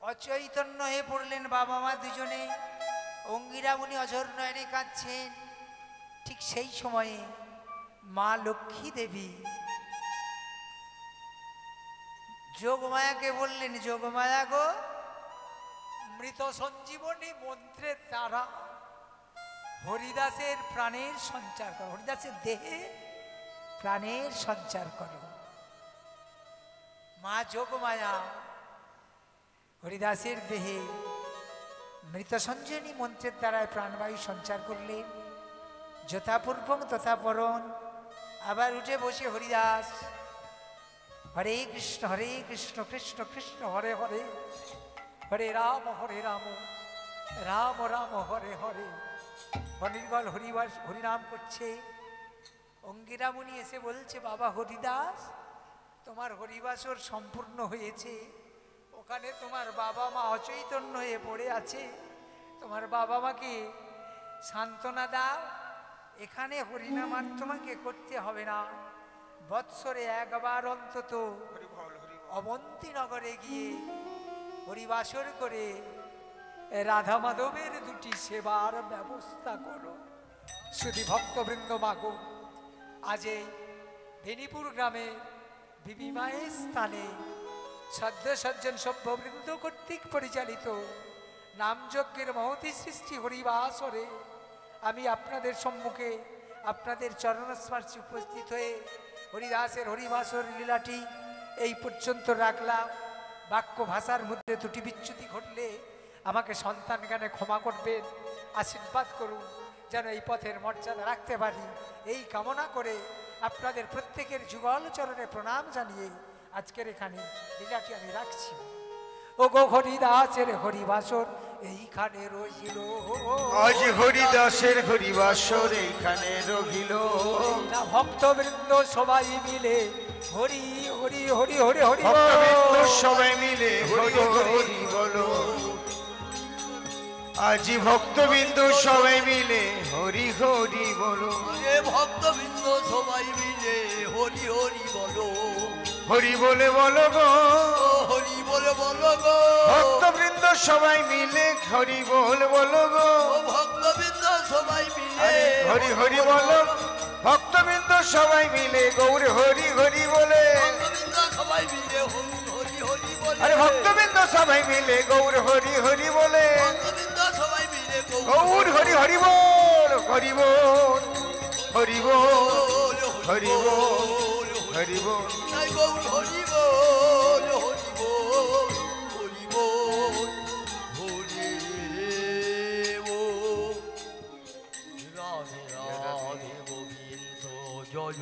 অচৈতন্য হয়ে পড়লেন বাবা মা দুজনে। অঙ্গিরা মুনি অঝর নয়নে কাঁদছেন। ঠিক সেই সময়ে মা লক্ষ্মী দেবী যোগমায়াকে বললেন, যোগমায়া গো, মৃত সঞ্জীবনী মন্ত্রের দ্বারা হরিদাসের প্রাণের সঞ্চার করো, হরিদাসের দেহে প্রাণের সঞ্চার করো। মা যোগমায়া হরিদাসের দেহে মৃত সঞ্জীবনী মন্ত্রের দ্বারা প্রাণবায়ু সঞ্চার করলেন। যথাপূর্বং তথা পরণ। আবার উঠে বসে হরিদাস হরে কৃষ্ণ কৃষ্ণ কৃষ্ণ হরে হরে, হরে রাম রাম রাম হরে হরে, অনির্বল হরিনাম করছে। অঙ্গিরা মুনি এসে বলছে, বাবা হরিদাস, তোমার হরিবাসর সম্পূর্ণ হয়েছে, ওখানে তোমার বাবা মা অচৈতন্য হয়ে পড়ে আছে, তোমার বাবা মাকে সান্ত্বনা দাও, এখানে হরিনাম তোমাকে করতে হবে না, বৎসরে একবার অন্তত অবন্তীনগরে গিয়ে হরিবাসর করে রাধা মাধবের দুটি সেবার ব্যবস্থা করো। শুধু ভক্তবৃন্দ মাগো, আজ এই বেনিপুর গ্রামে বিবি মায়ের স্থানে সদ্য সজ্জন সভ্যবৃন্দ কর্তৃক পরিচালিত নামযজ্ঞের মহতী সৃষ্টি হরিবাসরে আমি আপনাদের সম্মুখে আপনাদের চরণস্পর্শে উপস্থিত হয়ে হরিদাসের হরিবাসর লীলাটি এই পর্যন্ত রাখলাম। বাক্য ভাষার মধ্যে ত্রুটি বিচ্যুতি ঘটলে আমাকে সন্তান জ্ঞানে ক্ষমা করবেন, আশীর্বাদ করুন যেন এই পথের মর্যাদা রাখতে পারি, এই কামনা করে আপনাদের প্রত্যেকের যুগল চরণে প্রণাম জানিয়ে আজকের এখানে লীলাটি আমি রাখছি। ও গো হরিদাসের হরিবাসর এইখানে রইল, আজ হরিদাসের হরিবাসর এইখানে রহিল। না ভক্তবৃন্দ সবাই মিলে হরি হরি হরি হরি হরি ভক্তবৃন্দ সবাই মিলে হরি হরি বলো। আজ ভক্তবৃন্দ সবাই মিলে হরি হরি বলো। এ ভক্তবৃন্দ সবাই মিলে হরি হরি বলো। হরি বলে বলো গো, ও হরি বলে বলো গো। ভক্তবৃন্দ সবাই মিলে হরি বল বলো গো। ও ভক্তবৃন্দ সবাই মিলে হরি হরি বলো। ভক্তবৃন্দ সবাই মিলে গৌর হরি হরি বলে। ভক্তবৃন্দ সবাই মিলে হরি হরি হরি বলে। আরে ভক্তবৃন্দ সবাই মিলে গৌর হরি হরি বলে। ভক্তবৃন্দ সবাই মিলে গৌর হরি হরি বল, হরি বল, হরি বল, হরি বল, হরি বল। জয় গৌর হরি বল, হরি বল, হরি বল, হরি বল। রাধে রাধে গোবিন্দ জয়।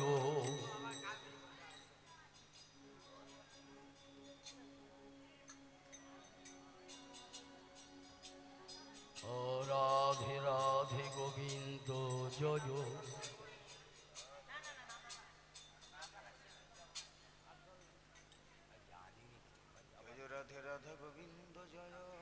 রাধে রাধে গোবিন্দ জয়। রাধে রাধে গোবিন্দ জয়।